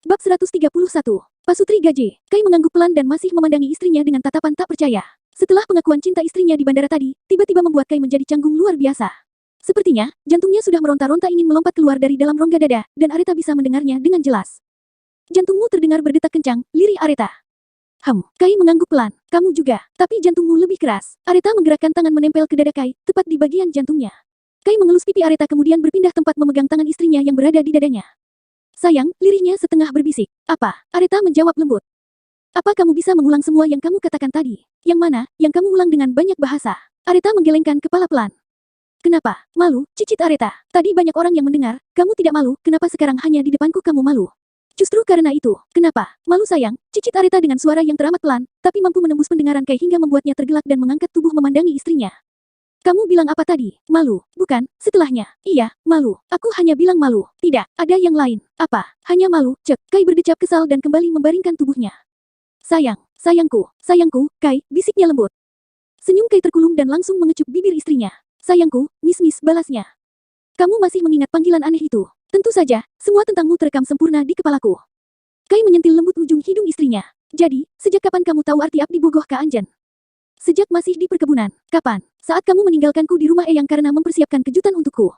Bab 131. Pasutri Gaje. Kai mengangguk pelan dan masih memandangi istrinya dengan tatapan tak percaya. Setelah pengakuan cinta istrinya di bandara tadi, tiba-tiba membuat Kai menjadi canggung luar biasa. Sepertinya, jantungnya sudah meronta-ronta ingin melompat keluar dari dalam rongga dada, dan Areta bisa mendengarnya dengan jelas. Jantungmu terdengar berdetak kencang, lirih Areta. Kai mengangguk pelan. Kamu juga, tapi jantungmu lebih keras. Areta menggerakkan tangan menempel ke dada Kai, tepat di bagian jantungnya. Kai mengelus pipi Areta kemudian berpindah tempat memegang tangan istrinya yang berada di dadanya. Sayang, lirihnya setengah berbisik. Apa? Areta menjawab lembut. Apa kamu bisa mengulang semua yang kamu katakan tadi? Yang mana, yang kamu ulang dengan banyak bahasa? Areta menggelengkan kepala pelan. Kenapa? Malu, cicit Areta. Tadi banyak orang yang mendengar, kamu tidak malu, kenapa sekarang hanya di depanku kamu malu? Justru karena itu, kenapa? Malu sayang, cicit Areta dengan suara yang teramat pelan, tapi mampu menembus pendengaran Kai hingga membuatnya tergelak dan mengangkat tubuh memandangi istrinya. Kamu bilang apa tadi? Malu, bukan? Setelahnya, iya, malu. Aku hanya bilang malu. Tidak, ada yang lain. Apa? Hanya malu, cek. Kai berdecap kesal dan kembali membaringkan tubuhnya. Sayang, sayangku, Kai, bisiknya lembut. Senyum Kai terkulum dan langsung mengecup bibir istrinya. Sayangku, Miss, balasnya. Kamu masih mengingat panggilan aneh itu? Tentu saja, semua tentangmu terekam sempurna di kepalaku. Kai menyentil lembut ujung hidung istrinya. Jadi, sejak kapan kamu tahu arti abdi bogoh Ka Anjen? Sejak masih di perkebunan. Kapan? Saat kamu meninggalkanku di rumah Eyang karena mempersiapkan kejutan untukku.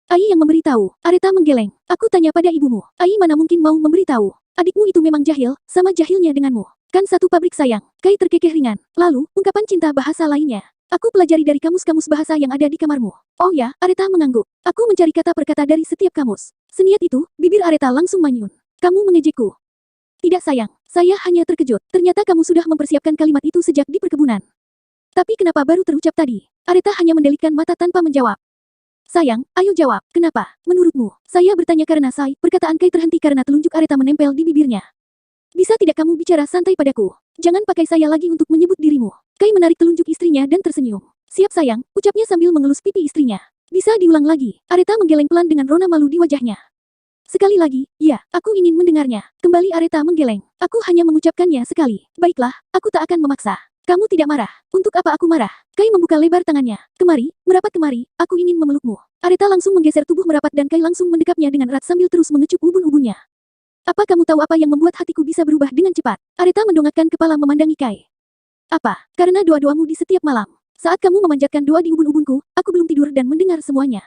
Ai yang memberitahu. Areta menggeleng. Aku tanya pada ibumu. Ai mana mungkin mau memberitahu. Adikmu itu memang jahil, sama jahilnya denganmu. Kan satu pabrik sayang. Kai terkekeh ringan. Lalu, ungkapan cinta bahasa lainnya. Aku pelajari dari kamus-kamus bahasa yang ada di kamarmu. Oh ya, Areta mengangguk. Aku mencari kata per kata dari setiap kamus. Seniat itu, bibir Areta langsung manyun. Kamu mengejekku. Tidak sayang, saya hanya terkejut. Ternyata kamu sudah mempersiapkan kalimat itu sejak di perkebunan. Tapi kenapa baru terucap tadi? Areta hanya mendelikkan mata tanpa menjawab. Sayang, ayo jawab, kenapa? Menurutmu, saya bertanya karena perkataan Kai terhenti karena telunjuk Areta menempel di bibirnya. Bisa tidak kamu bicara santai padaku? Jangan pakai saya lagi untuk menyebut dirimu. Kai menarik telunjuk istrinya dan tersenyum. Siap sayang, ucapnya sambil mengelus pipi istrinya. Bisa diulang lagi. Areta menggeleng pelan dengan rona malu di wajahnya. Sekali lagi, ya, aku ingin mendengarnya. Kembali Areta menggeleng. Aku hanya mengucapkannya sekali. Baiklah, aku tak akan memaksa. Kamu tidak marah. Untuk apa aku marah? Kai membuka lebar tangannya. Kemari, merapat kemari, aku ingin memelukmu. Areta langsung menggeser tubuh merapat dan Kai langsung mendekapnya dengan erat sambil terus mengecup ubun-ubunnya. Apa kamu tahu apa yang membuat hatiku bisa berubah dengan cepat? Areta mendongakkan kepala memandangi Kai. Apa? Karena doa-doamu di setiap malam. Saat kamu memanjatkan doa di ubun-ubunku, aku belum tidur dan mendengar semuanya.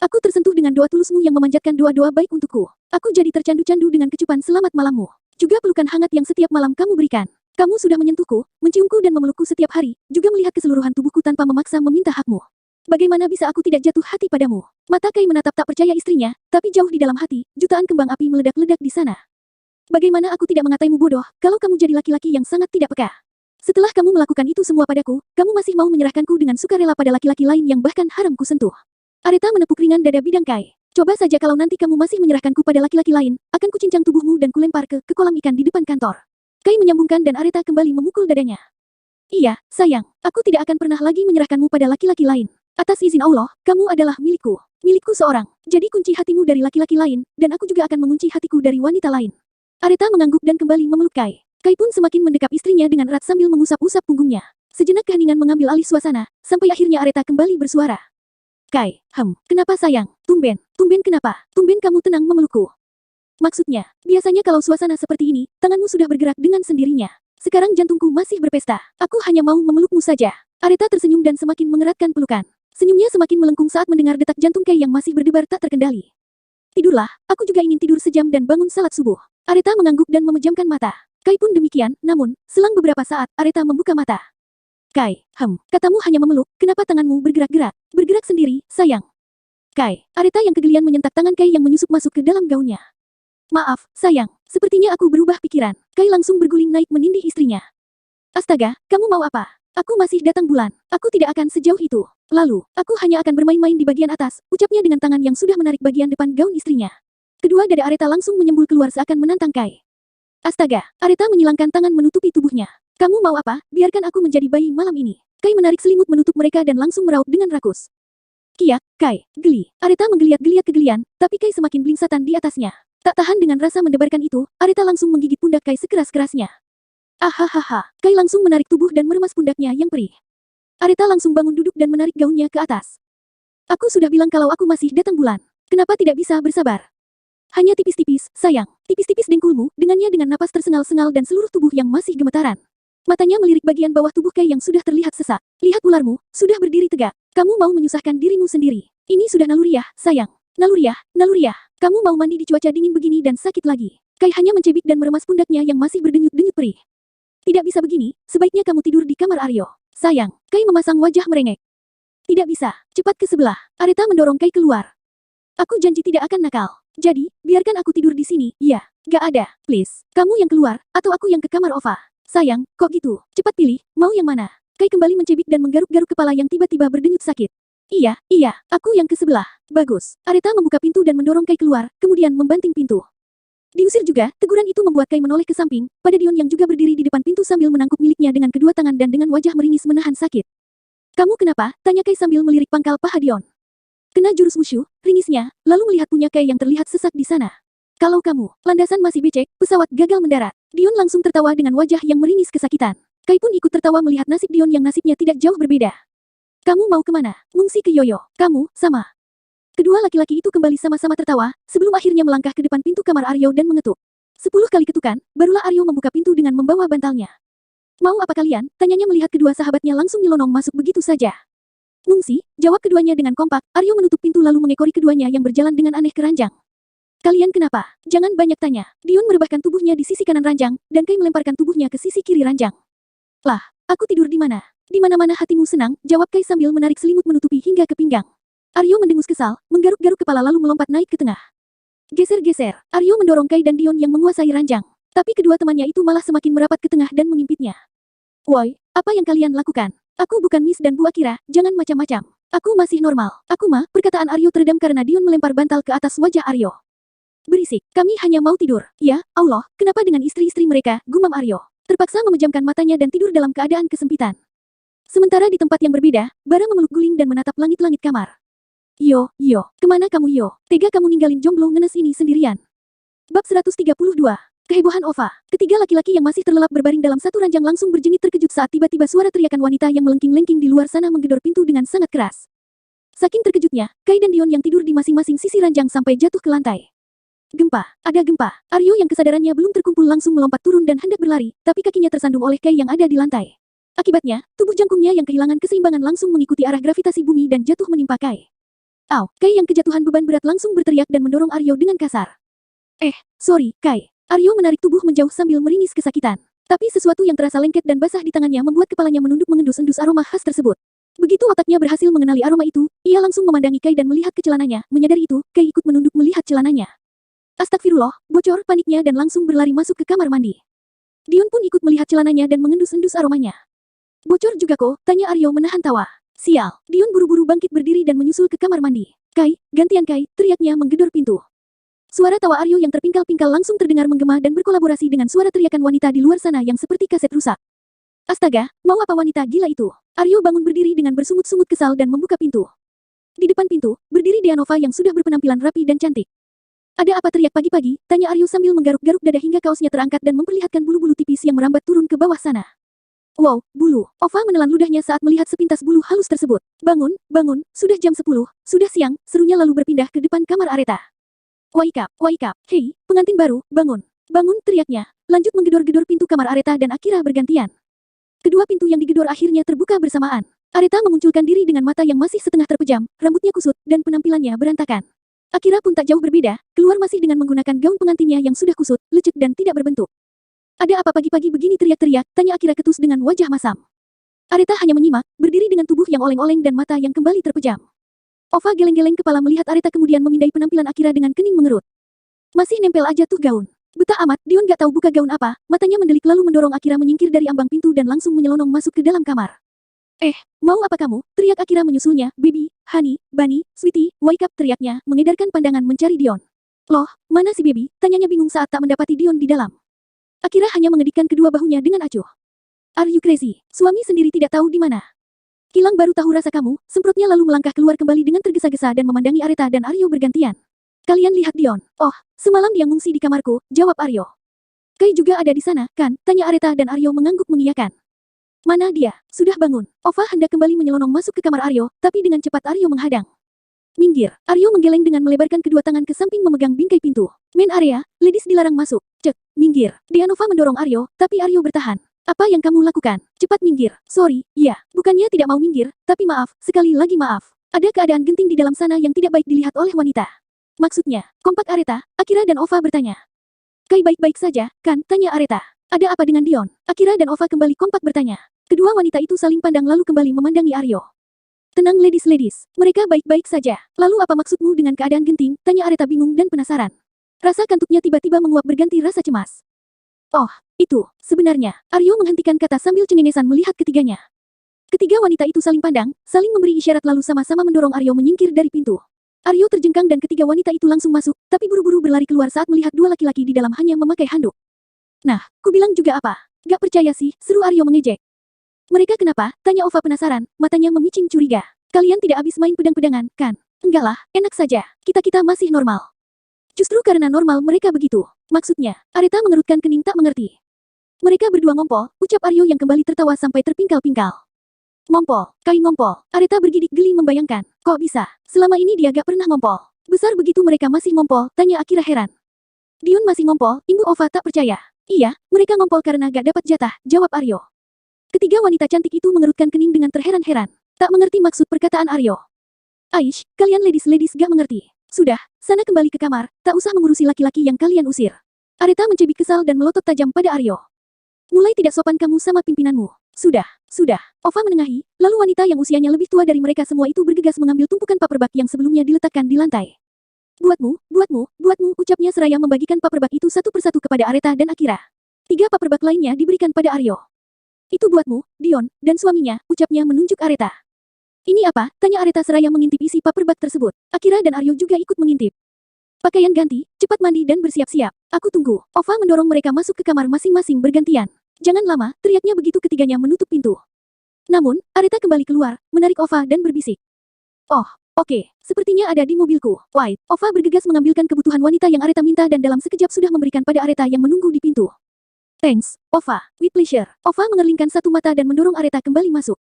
Aku tersentuh dengan doa tulusmu yang memanjatkan doa-doa baik untukku. Aku jadi tercandu-candu dengan kecupan selamat malammu. Juga pelukan hangat yang setiap malam kamu berikan. Kamu sudah menyentuhku, menciumku dan memelukku setiap hari, juga melihat keseluruhan tubuhku tanpa memaksa meminta hakmu. Bagaimana bisa aku tidak jatuh hati padamu? Mata Kai menatap tak percaya istrinya, tapi jauh di dalam hati, jutaan kembang api meledak-ledak di sana. Bagaimana aku tidak mengataimu bodoh, kalau kamu jadi laki-laki yang sangat tidak peka? Setelah kamu melakukan itu semua padaku, kamu masih mau menyerahkanku dengan sukarela pada laki-laki lain yang bahkan haram ku sentuh. Areta menepuk ringan dada bidang Kai. Coba saja kalau nanti kamu masih menyerahkanku pada laki-laki lain, akan kucincang tubuhmu dan kulempar ke kolam ikan di depan kantor. Kai menyambungkan dan Areta kembali memukul dadanya. Iya, sayang, aku tidak akan pernah lagi menyerahkanmu pada laki-laki lain. Atas izin Allah, kamu adalah milikku. Milikku seorang. Jadi kunci hatimu dari laki-laki lain, dan aku juga akan mengunci hatiku dari wanita lain. Areta mengangguk dan kembali memeluk Kai. Kai pun semakin mendekap istrinya dengan erat sambil mengusap-usap punggungnya. Sejenak keheningan mengambil alih suasana, sampai akhirnya Areta kembali bersuara. Kai, kenapa sayang? Tumben kenapa? Tumben kamu tenang memelukku. Maksudnya, biasanya kalau suasana seperti ini, tanganmu sudah bergerak dengan sendirinya. Sekarang jantungku masih berpesta. Aku hanya mau memelukmu saja. Areta tersenyum dan semakin mengeratkan pelukan. Senyumnya semakin melengkung saat mendengar detak jantung Kai yang masih berdebar tak terkendali. Tidurlah, aku juga ingin tidur sejam dan bangun salat subuh. Areta mengangguk dan memejamkan mata. Kai pun demikian, namun, selang beberapa saat, Areta membuka mata. Kai, katamu hanya memeluk, kenapa tanganmu bergerak-gerak? Bergerak sendiri, sayang. Kai, Areta yang kegelian menyentak tangan Kai yang menyusup masuk ke dalam gaunnya. Maaf, sayang, sepertinya aku berubah pikiran. Kai langsung berguling naik menindih istrinya. Astaga, kamu mau apa? Aku masih datang bulan. Aku tidak akan sejauh itu. Lalu, aku hanya akan bermain-main di bagian atas, ucapnya dengan tangan yang sudah menarik bagian depan gaun istrinya. Kedua dada Areta langsung menyembul keluar seakan menantang Kai. Astaga, Areta menyilangkan tangan menutupi tubuhnya. Kamu mau apa? Biarkan aku menjadi bayi malam ini. Kai menarik selimut menutup mereka dan langsung meraup dengan rakus. Kiak, Kai, geli. Areta menggeliat-geliat kegelian, tapi Kai semakin blingsatan di atasnya. Tak tahan dengan rasa mendebarkan itu, Areta langsung menggigit pundak Kai sekeras-kerasnya. Ahahaha, Kai langsung menarik tubuh dan meremas pundaknya yang perih. Areta langsung bangun duduk dan menarik gaunnya ke atas. Aku sudah bilang kalau aku masih datang bulan. Kenapa tidak bisa bersabar? Hanya tipis-tipis, sayang. Tipis-tipis dengkulmu, dengannya dengan napas tersengal-sengal dan seluruh tubuh yang masih gemetaran. Matanya melirik bagian bawah tubuh Kai yang sudah terlihat sesak. Lihat ularmu, sudah berdiri tegak. Kamu mau menyusahkan dirimu sendiri. Ini sudah naluriah, sayang. Naluriah, naluriah. Kamu mau mandi di cuaca dingin begini dan sakit lagi. Kai hanya mencebik dan meremas pundaknya yang masih berdenyut-denyut perih. Tidak bisa begini, sebaiknya kamu tidur di kamar Aryo. Sayang, Kai memasang wajah merengek. Tidak bisa, cepat ke sebelah. Areta mendorong Kai keluar. Aku janji tidak akan nakal. Jadi, biarkan aku tidur di sini, ya. Gak ada, please. Kamu yang keluar, atau aku yang ke kamar Ova. Sayang, kok gitu? Cepat pilih, mau yang mana? Kai kembali mencebik dan menggaruk-garuk kepala yang tiba-tiba berdenyut sakit. Iya, aku yang ke sebelah. Bagus. Areta membuka pintu dan mendorong Kai keluar, kemudian membanting pintu. Diusir juga, teguran itu membuat Kai menoleh ke samping, pada Dion yang juga berdiri di depan pintu sambil menangkuk miliknya dengan kedua tangan dan dengan wajah meringis menahan sakit. Kamu kenapa? Tanya Kai sambil melirik pangkal paha Dion. Kena jurus wushu, ringisnya, lalu melihat punya Kai yang terlihat sesak di sana. Kalau kamu, landasan masih becek, pesawat gagal mendarat. Dion langsung tertawa dengan wajah yang meringis kesakitan. Kai pun ikut tertawa melihat nasib Dion yang nasibnya tidak jauh berbeda. Kamu mau kemana? Mengungsi ke Yoyo. Kamu, sama. Kedua laki-laki itu kembali sama-sama tertawa, sebelum akhirnya melangkah ke depan pintu kamar Aryo dan mengetuk. 10 kali ketukan, barulah Aryo membuka pintu dengan membawa bantalnya. Mau apa kalian? Tanyanya melihat kedua sahabatnya langsung nyelonong masuk begitu saja. Mengungsi, jawab keduanya dengan kompak. Aryo menutup pintu lalu mengekori keduanya yang berjalan dengan aneh ke ranjang. Kalian kenapa? Jangan banyak tanya. Dion merebahkan tubuhnya di sisi kanan ranjang, dan Kai melemparkan tubuhnya ke sisi kiri ranjang. Lah, aku tidur di mana? Di mana-mana hatimu senang, jawab Kai sambil menarik selimut menutupi hingga ke pinggang. Aryo mendengus kesal, menggaruk-garuk kepala lalu melompat naik ke tengah. Geser-geser, Aryo mendorong Kai dan Dion yang menguasai ranjang. Tapi kedua temannya itu malah semakin merapat ke tengah dan mengimpitnya. Woi, apa yang kalian lakukan? Aku bukan Miss dan Bu Akira, jangan macam-macam. Aku masih normal. Aku mah, perkataan Aryo teredam karena Dion melempar bantal ke atas wajah Aryo. Berisik, kami hanya mau tidur. Ya, Allah, kenapa dengan istri-istri mereka, gumam Aryo. Terpaksa memejamkan matanya dan tidur dalam keadaan kesempitan. Sementara di tempat yang berbeda, Bara memeluk guling dan menatap langit-langit kamar. Yo, kemana kamu Yo? Tega kamu ninggalin jomblo ngenes ini sendirian. Bab 132. Kehebohan Ova. Ketiga laki-laki yang masih terlelap berbaring dalam satu ranjang langsung berjengit terkejut saat tiba-tiba suara teriakan wanita yang melengking-lengking di luar sana menggedor pintu dengan sangat keras. Saking terkejutnya, Kai dan Dion yang tidur di masing-masing sisi ranjang sampai jatuh ke lantai. Gempa, ada gempa. Aryo yang kesadarannya belum terkumpul langsung melompat turun dan hendak berlari, tapi kakinya tersandung oleh Kai yang ada di lantai. Akibatnya, tubuh jangkungnya yang kehilangan keseimbangan langsung mengikuti arah gravitasi bumi dan jatuh menimpa Kai. Au, Kai yang kejatuhan beban berat langsung berteriak dan mendorong Aryo dengan kasar. Sorry, Kai. Aryo menarik tubuh menjauh sambil meringis kesakitan. Tapi sesuatu yang terasa lengket dan basah di tangannya membuat kepalanya menunduk mengendus-endus aroma khas tersebut. Begitu otaknya berhasil mengenali aroma itu, ia langsung memandangi Kai dan melihat ke celananya. Menyadari itu, Kai ikut menunduk melihat celananya. Astagfirullah, bocor paniknya dan langsung berlari masuk ke kamar mandi. Dion pun ikut melihat celananya dan mengendus-endus aromanya. Bocor juga kok, tanya Aryo menahan tawa. Sial, Dion buru-buru bangkit berdiri dan menyusul ke kamar mandi. Kai, gantian Kai, teriaknya menggedor pintu. Suara tawa Aryo yang terpingkal-pingkal langsung terdengar menggema dan berkolaborasi dengan suara teriakan wanita di luar sana yang seperti kaset rusak. Astaga, mau apa wanita gila itu? Aryo bangun berdiri dengan bersungut-sungut kesal dan membuka pintu. Di depan pintu, berdiri Dianova yang sudah berpenampilan rapi dan cantik. Ada apa teriak pagi-pagi? Tanya Aryo sambil menggaruk-garuk dada hingga kaosnya terangkat dan memperlihatkan bulu-bulu tipis yang merambat turun ke bawah sana. Wow, bulu. Ova menelan ludahnya saat melihat sepintas bulu halus tersebut. Bangun, sudah jam 10, sudah siang, serunya lalu berpindah ke depan kamar Areta. Wake up, hei, pengantin baru, bangun, teriaknya, lanjut menggedor-gedor pintu kamar Areta dan Akira bergantian. Kedua pintu yang digedor akhirnya terbuka bersamaan. Areta memunculkan diri dengan mata yang masih setengah terpejam, rambutnya kusut, dan penampilannya berantakan. Akira pun tak jauh berbeda, keluar masih dengan menggunakan gaun pengantinnya yang sudah kusut, lecek dan tidak berbentuk. Ada apa pagi-pagi begini teriak-teriak, tanya Akira ketus dengan wajah masam. Areta hanya menyimak, berdiri dengan tubuh yang oleng-oleng dan mata yang kembali terpejam. Ova geleng-geleng kepala melihat Areta kemudian memindai penampilan Akira dengan kening mengerut. Masih nempel aja tuh gaun. Betah amat, Dion gak tahu buka gaun apa, matanya mendelik lalu mendorong Akira menyingkir dari ambang pintu dan langsung menyelonong masuk ke dalam kamar. Mau apa kamu? Teriak Akira menyusulnya, Baby, Honey, Bunny, Sweetie, wake up teriaknya, mengedarkan pandangan mencari Dion. Loh, mana si Baby? Tanyanya bingung saat tak mendapati Dion di dalam. Akira hanya mengedikkan kedua bahunya dengan acuh. Are you crazy? Suami sendiri tidak tahu di mana. Kilang baru tahu rasa kamu, semprotnya lalu melangkah keluar kembali dengan tergesa-gesa dan memandangi Areta dan Aryo bergantian. Kalian lihat Dion. Oh, semalam dia ngungsi di kamarku, jawab Aryo. Kai juga ada di sana, kan? Tanya Areta dan Aryo mengangguk mengiyakan. Mana dia? Sudah bangun. Ova hendak kembali menyelonong masuk ke kamar Aryo, tapi dengan cepat Aryo menghadang. Minggir. Aryo menggeleng dengan melebarkan kedua tangan ke samping memegang bingkai pintu. Main area, ladies dilarang masuk. Cek, minggir. Dianova mendorong Aryo, tapi Aryo bertahan. Apa yang kamu lakukan? Cepat minggir. Sorry, iya. Bukannya tidak mau minggir, tapi maaf, sekali lagi maaf. Ada keadaan genting di dalam sana yang tidak baik dilihat oleh wanita. Maksudnya, kompak Areta, Akira dan Ova bertanya. Kai baik-baik saja, kan? Tanya Areta. Ada apa dengan Dion? Akira dan Ova kembali kompak bertanya. Kedua wanita itu saling pandang lalu kembali memandangi Aryo. Tenang ladies, mereka baik-baik saja. Lalu apa maksudmu dengan keadaan genting? Tanya Areta bingung dan penasaran. Rasa kantuknya tiba-tiba menguap berganti rasa cemas. Oh, itu, sebenarnya, Aryo menghentikan kata sambil cengengesan melihat ketiganya. Ketiga wanita itu saling pandang, saling memberi isyarat lalu sama-sama mendorong Aryo menyingkir dari pintu. Aryo terjengkang dan ketiga wanita itu langsung masuk, tapi buru-buru berlari keluar saat melihat dua laki-laki di dalam hanya memakai handuk. Nah, kubilang juga apa? Gak percaya sih, seru Aryo mengejek. Mereka kenapa? Tanya Ova penasaran, matanya memicing curiga. Kalian tidak habis main pedang-pedangan, kan? Enggak lah, enak saja, kita-kita masih normal. Justru karena normal mereka begitu. Maksudnya, Areta mengerutkan kening tak mengerti. Mereka berdua ngompol, ucap Aryo yang kembali tertawa sampai terpingkal-pingkal. Ngompol, Kai ngompol. Areta bergidik geli membayangkan. Kok bisa? Selama ini dia gak pernah ngompol. Besar begitu mereka masih ngompol, tanya Akira heran. Dion masih ngompol, Ibu Ova tak percaya. Iya, mereka ngompol karena gak dapat jatah, jawab Aryo. Ketiga wanita cantik itu mengerutkan kening dengan terheran-heran. Tak mengerti maksud perkataan Aryo. Aish, kalian ladies gak mengerti. Sudah, sana kembali ke kamar, tak usah mengurusi laki-laki yang kalian usir. Areta mencibik kesal dan melotot tajam pada Aryo. Mulai tidak sopan kamu sama pimpinanmu. Sudah. Ova menengahi, lalu wanita yang usianya lebih tua dari mereka semua itu bergegas mengambil tumpukan paperbak yang sebelumnya diletakkan di lantai. Buatmu, ucapnya seraya membagikan paperbak itu satu persatu kepada Areta dan Akira. 3 paperbak lainnya diberikan pada Aryo. Itu buatmu, Dion, dan suaminya, ucapnya menunjuk Areta. Ini apa? Tanya Areta seraya mengintip isi paperbak tersebut. Akira dan Aryo juga ikut mengintip. Pakaian ganti, cepat mandi dan bersiap-siap. Aku tunggu. Ova mendorong mereka masuk ke kamar masing-masing bergantian. Jangan lama, teriaknya begitu ketiganya menutup pintu. Namun, Areta kembali keluar, menarik Ova dan berbisik. Oh, oke, sepertinya ada di mobilku. White, Ova bergegas mengambilkan kebutuhan wanita yang Areta minta dan dalam sekejap sudah memberikan pada Areta yang menunggu di pintu. Thanks, Ova, with pleasure. Ova mengerlingkan satu mata dan mendorong Areta kembali masuk.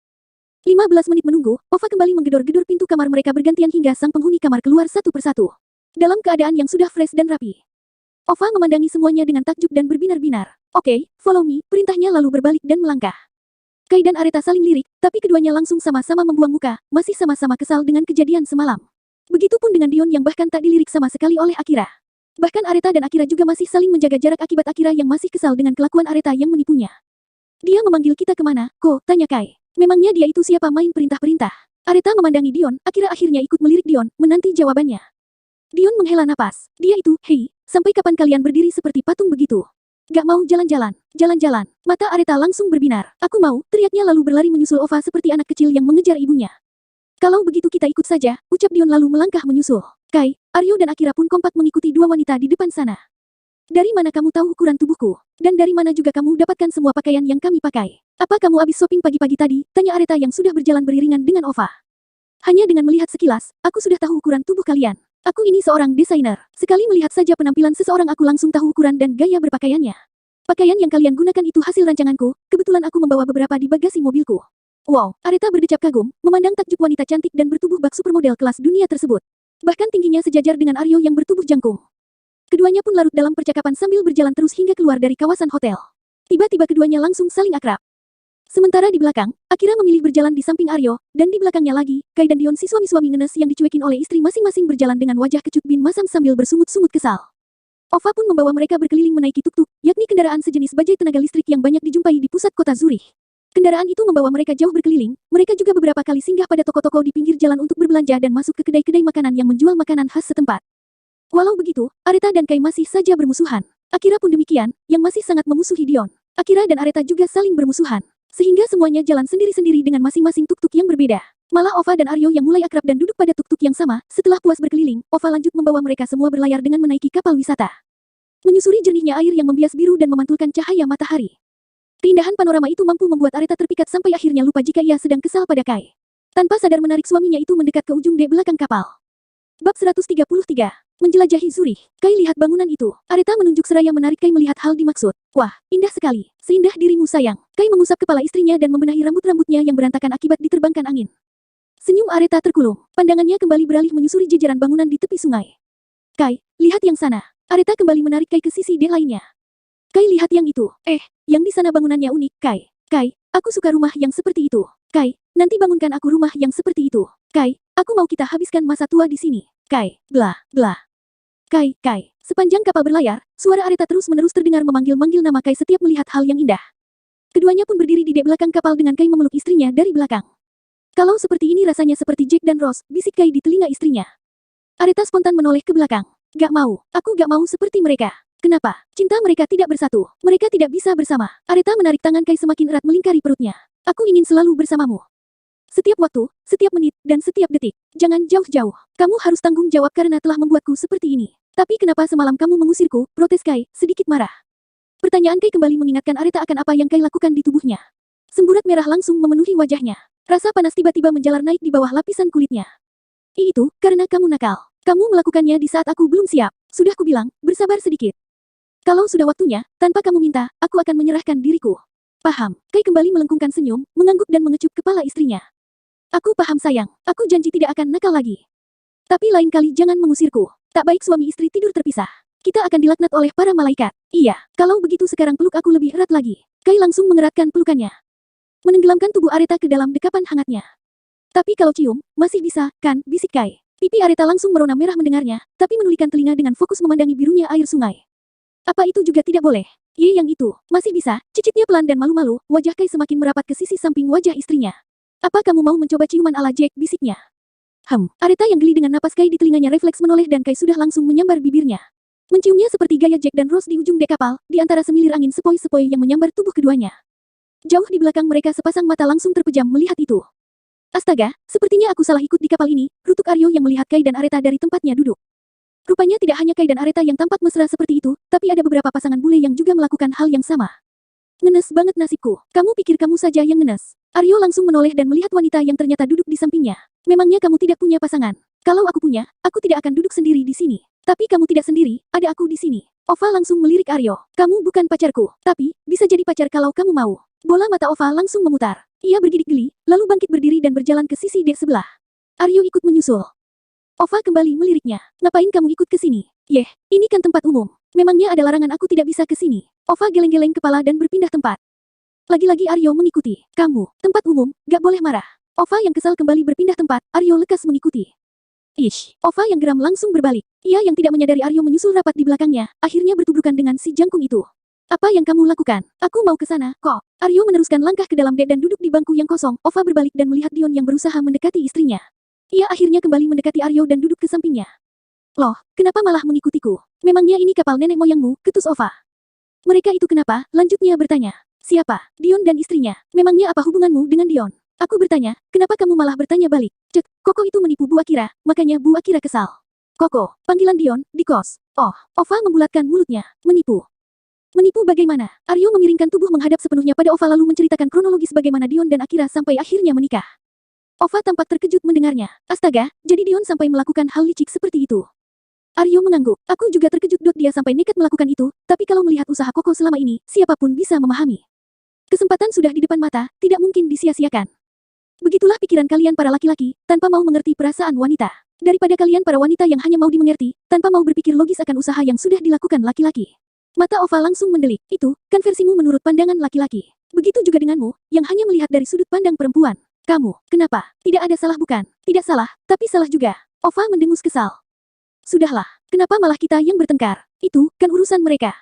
15 menit menunggu, Ova kembali menggedor-gedor pintu kamar mereka bergantian hingga sang penghuni kamar keluar satu persatu. Dalam keadaan yang sudah fresh dan rapi. Ova memandangi semuanya dengan takjub dan berbinar-binar. Oke, follow me, perintahnya lalu berbalik dan melangkah. Kai dan Areta saling lirik, tapi keduanya langsung sama-sama membuang muka, masih sama-sama kesal dengan kejadian semalam. Begitupun dengan Dion yang bahkan tak dilirik sama sekali oleh Akira. Bahkan Areta dan Akira juga masih saling menjaga jarak akibat Akira yang masih kesal dengan kelakuan Areta yang menipunya. Dia memanggil kita kemana, Ko? Tanya Kai. Memangnya dia itu siapa main perintah-perintah? Areta memandangi Dion, Akira akhirnya ikut melirik Dion, menanti jawabannya. Dion menghela napas. Dia itu, hei, sampai kapan kalian berdiri seperti patung begitu? Gak mau jalan-jalan. Mata Areta langsung berbinar. Aku mau, teriaknya lalu berlari menyusul Ova seperti anak kecil yang mengejar ibunya. Kalau begitu kita ikut saja, ucap Dion lalu melangkah menyusul. Kai, Aryo dan Akira pun kompak mengikuti dua wanita di depan sana. Dari mana kamu tahu ukuran tubuhku? Dan dari mana juga kamu dapatkan semua pakaian yang kami pakai? Apa kamu habis shopping pagi-pagi tadi? Tanya Areta yang sudah berjalan beriringan dengan Ova. Hanya dengan melihat sekilas, aku sudah tahu ukuran tubuh kalian. Aku ini seorang desainer. Sekali melihat saja penampilan seseorang aku langsung tahu ukuran dan gaya berpakaiannya. Pakaian yang kalian gunakan itu hasil rancanganku, kebetulan aku membawa beberapa di bagasi mobilku. Wow, Areta berdecap kagum, memandang takjub wanita cantik dan bertubuh bak supermodel kelas dunia tersebut. Bahkan tingginya sejajar dengan Aryo yang bertubuh jangkung. Keduanya pun larut dalam percakapan sambil berjalan terus hingga keluar dari kawasan hotel. Tiba-tiba keduanya langsung saling akrab. Sementara di belakang, Akira memilih berjalan di samping Aryo, dan di belakangnya lagi, Kai dan Dion si suami-suami ngenes yang dicuekin oleh istri masing-masing berjalan dengan wajah kecut bin masam sambil bersungut-sungut kesal. Ova pun membawa mereka berkeliling menaiki tuk-tuk, yakni kendaraan sejenis bajai tenaga listrik yang banyak dijumpai di pusat kota Zurich. Kendaraan itu membawa mereka jauh berkeliling, mereka juga beberapa kali singgah pada toko-toko di pinggir jalan untuk berbelanja dan masuk ke kedai-kedai makanan yang menjual makanan khas setempat. Walau begitu, Areta dan Kai masih saja bermusuhan. Akira pun demikian, yang masih sangat memusuhi Dion. Akira dan Areta juga saling bermusuhan. Sehingga semuanya jalan sendiri-sendiri dengan masing-masing tuk-tuk yang berbeda. Malah Ova dan Aryo yang mulai akrab dan duduk pada tuk-tuk yang sama, setelah puas berkeliling, Ova lanjut membawa mereka semua berlayar dengan menaiki kapal wisata. Menyusuri jernihnya air yang membias biru dan memantulkan cahaya matahari. Keindahan panorama itu mampu membuat Areta terpikat sampai akhirnya lupa jika ia sedang kesal pada Kai. Tanpa sadar menarik suaminya itu mendekat ke ujung dek belakang kapal. Bab 133. Menjelajahi Zurich. Kai lihat bangunan itu. Areta menunjuk seraya menarik Kai melihat hal dimaksud. Wah, indah sekali. Seindah dirimu sayang. Kai mengusap kepala istrinya dan membenahi rambut-rambutnya yang berantakan akibat diterbangkan angin. Senyum Areta terkulum. Pandangannya kembali beralih menyusuri jajaran bangunan di tepi sungai. Kai, lihat yang sana. Areta kembali menarik Kai ke sisi dek lainnya. Kai, lihat yang itu. Yang di sana bangunannya unik, Kai. Kai, aku suka rumah yang seperti itu. Kai, nanti bangunkan aku rumah yang seperti itu. Kai, aku mau kita habiskan masa tua di sini. Kai, blah, blah. Kai, Kai. Sepanjang kapal berlayar, suara Areta terus-menerus terdengar memanggil-manggil nama Kai setiap melihat hal yang indah. Keduanya pun berdiri di dek belakang kapal dengan Kai memeluk istrinya dari belakang. Kalau seperti ini rasanya seperti Jack dan Rose, bisik Kai di telinga istrinya. Areta spontan menoleh ke belakang. Gak mau, aku gak mau seperti mereka. Kenapa? Cinta mereka tidak bersatu. Mereka tidak bisa bersama. Areta menarik tangan Kai semakin erat melingkari perutnya. Aku ingin selalu bersamamu. Setiap waktu, setiap menit, dan setiap detik. Jangan jauh-jauh. Kamu harus tanggung jawab karena telah membuatku seperti ini. Tapi kenapa semalam kamu mengusirku? Protes Kai, sedikit marah. Pertanyaan Kai kembali mengingatkan Areta akan apa yang Kai lakukan di tubuhnya. Semburat merah langsung memenuhi wajahnya. Rasa panas tiba-tiba menjalar naik di bawah lapisan kulitnya. Itu, karena kamu nakal. Kamu melakukannya di saat aku belum siap. Sudah kubilang, bersabar sedikit. Kalau sudah waktunya, tanpa kamu minta, aku akan menyerahkan diriku. Paham. Kai kembali melengkungkan senyum, mengangguk dan mengecup kepala istrinya. Aku paham sayang, aku janji tidak akan nakal lagi. Tapi lain kali jangan mengusirku. Tak baik suami istri tidur terpisah. Kita akan dilaknat oleh para malaikat. Iya, kalau begitu sekarang peluk aku lebih erat lagi. Kai langsung mengeratkan pelukannya. Menenggelamkan tubuh Areta ke dalam dekapan hangatnya. Tapi kalau cium, masih bisa, kan, bisik Kai. Pipi Areta langsung merona merah mendengarnya, tapi menulikan telinga dengan fokus memandangi birunya air sungai. Apa itu juga tidak boleh? Yang itu, masih bisa, cicitnya pelan dan malu-malu, wajah Kai semakin merapat ke sisi samping wajah istrinya. Apa kamu mau mencoba ciuman ala Jack, bisiknya? Areta yang geli dengan napas Kai di telinganya refleks menoleh dan Kai sudah langsung menyambar bibirnya. Menciumnya seperti gaya Jack dan Rose di ujung dek kapal, di antara semilir angin sepoi-sepoi yang menyambar tubuh keduanya. Jauh di belakang mereka sepasang mata langsung terpejam melihat itu. Astaga, sepertinya aku salah ikut di kapal ini, rutuk Aryo yang melihat Kai dan Areta dari tempatnya duduk. Rupanya tidak hanya Kai dan Areta yang tampak mesra seperti itu, tapi ada beberapa pasangan bule yang juga melakukan hal yang sama. Ngenes banget nasibku, kamu pikir kamu saja yang ngenes. Aryo langsung menoleh dan melihat wanita yang ternyata duduk di sampingnya. Memangnya kamu tidak punya pasangan? Kalau aku punya, aku tidak akan duduk sendiri di sini. Tapi kamu tidak sendiri, ada aku di sini. Ova langsung melirik Aryo. Kamu bukan pacarku, tapi bisa jadi pacar kalau kamu mau. Bola mata Ova langsung memutar. Ia bergidik geli, lalu bangkit berdiri dan berjalan ke sisi dek sebelah. Aryo ikut menyusul. Ova kembali meliriknya. Ngapain kamu ikut ke sini? Ini kan tempat umum. Memangnya ada larangan aku tidak bisa ke sini? Ova geleng-geleng kepala dan berpindah tempat. Lagi-lagi Aryo mengikuti. Kamu, tempat umum, gak boleh marah. Ova yang kesal kembali berpindah tempat, Aryo lekas mengikuti. Ova yang geram langsung berbalik. Ia yang tidak menyadari Aryo menyusul rapat di belakangnya, akhirnya bertuburkan dengan si jangkung itu. Apa yang kamu lakukan? Aku mau ke sana, kok. Aryo meneruskan langkah ke dalam dek dan duduk di bangku yang kosong. Ova berbalik dan melihat Dion yang berusaha mendekati istrinya. Ia akhirnya kembali mendekati Aryo dan duduk ke sampingnya. Loh, kenapa malah mengikutiku? Memangnya ini kapal nenek moyangmu, ketus Ova? Mereka itu kenapa? Lanjutnya bertanya. Siapa? Dion dan istrinya. Memangnya apa hubunganmu dengan Dion? Aku bertanya, kenapa kamu malah bertanya balik? Cek, Koko itu menipu Bu Akira, makanya Bu Akira kesal. Koko, panggilan Dion, di kos. Oh, Ova membulatkan mulutnya. Menipu. Menipu bagaimana? Aryo memiringkan tubuh menghadap sepenuhnya pada Ova lalu menceritakan kronologis bagaimana Dion dan Akira sampai akhirnya menikah. Ova tampak terkejut mendengarnya. Astaga, jadi Dion sampai melakukan hal licik seperti itu. Aryo mengangguk. Aku juga terkejut dia sampai nekat melakukan itu, tapi kalau melihat usaha Koko selama ini, siapapun bisa memahami. Kesempatan sudah di depan mata, tidak mungkin disia-siakan. Begitulah pikiran kalian para laki-laki, tanpa mau mengerti perasaan wanita. Daripada kalian para wanita yang hanya mau dimengerti, tanpa mau berpikir logis akan usaha yang sudah dilakukan laki-laki. Mata Ova langsung mendelik. Itu, kan versimu menurut pandangan laki-laki. Begitu juga denganmu, yang hanya melihat dari sudut pandang perempuan. Kamu, kenapa? Tidak ada salah bukan? Tidak salah, tapi salah juga. Ova mendengus kesal. Sudahlah, kenapa malah kita yang bertengkar? Itu, kan urusan mereka.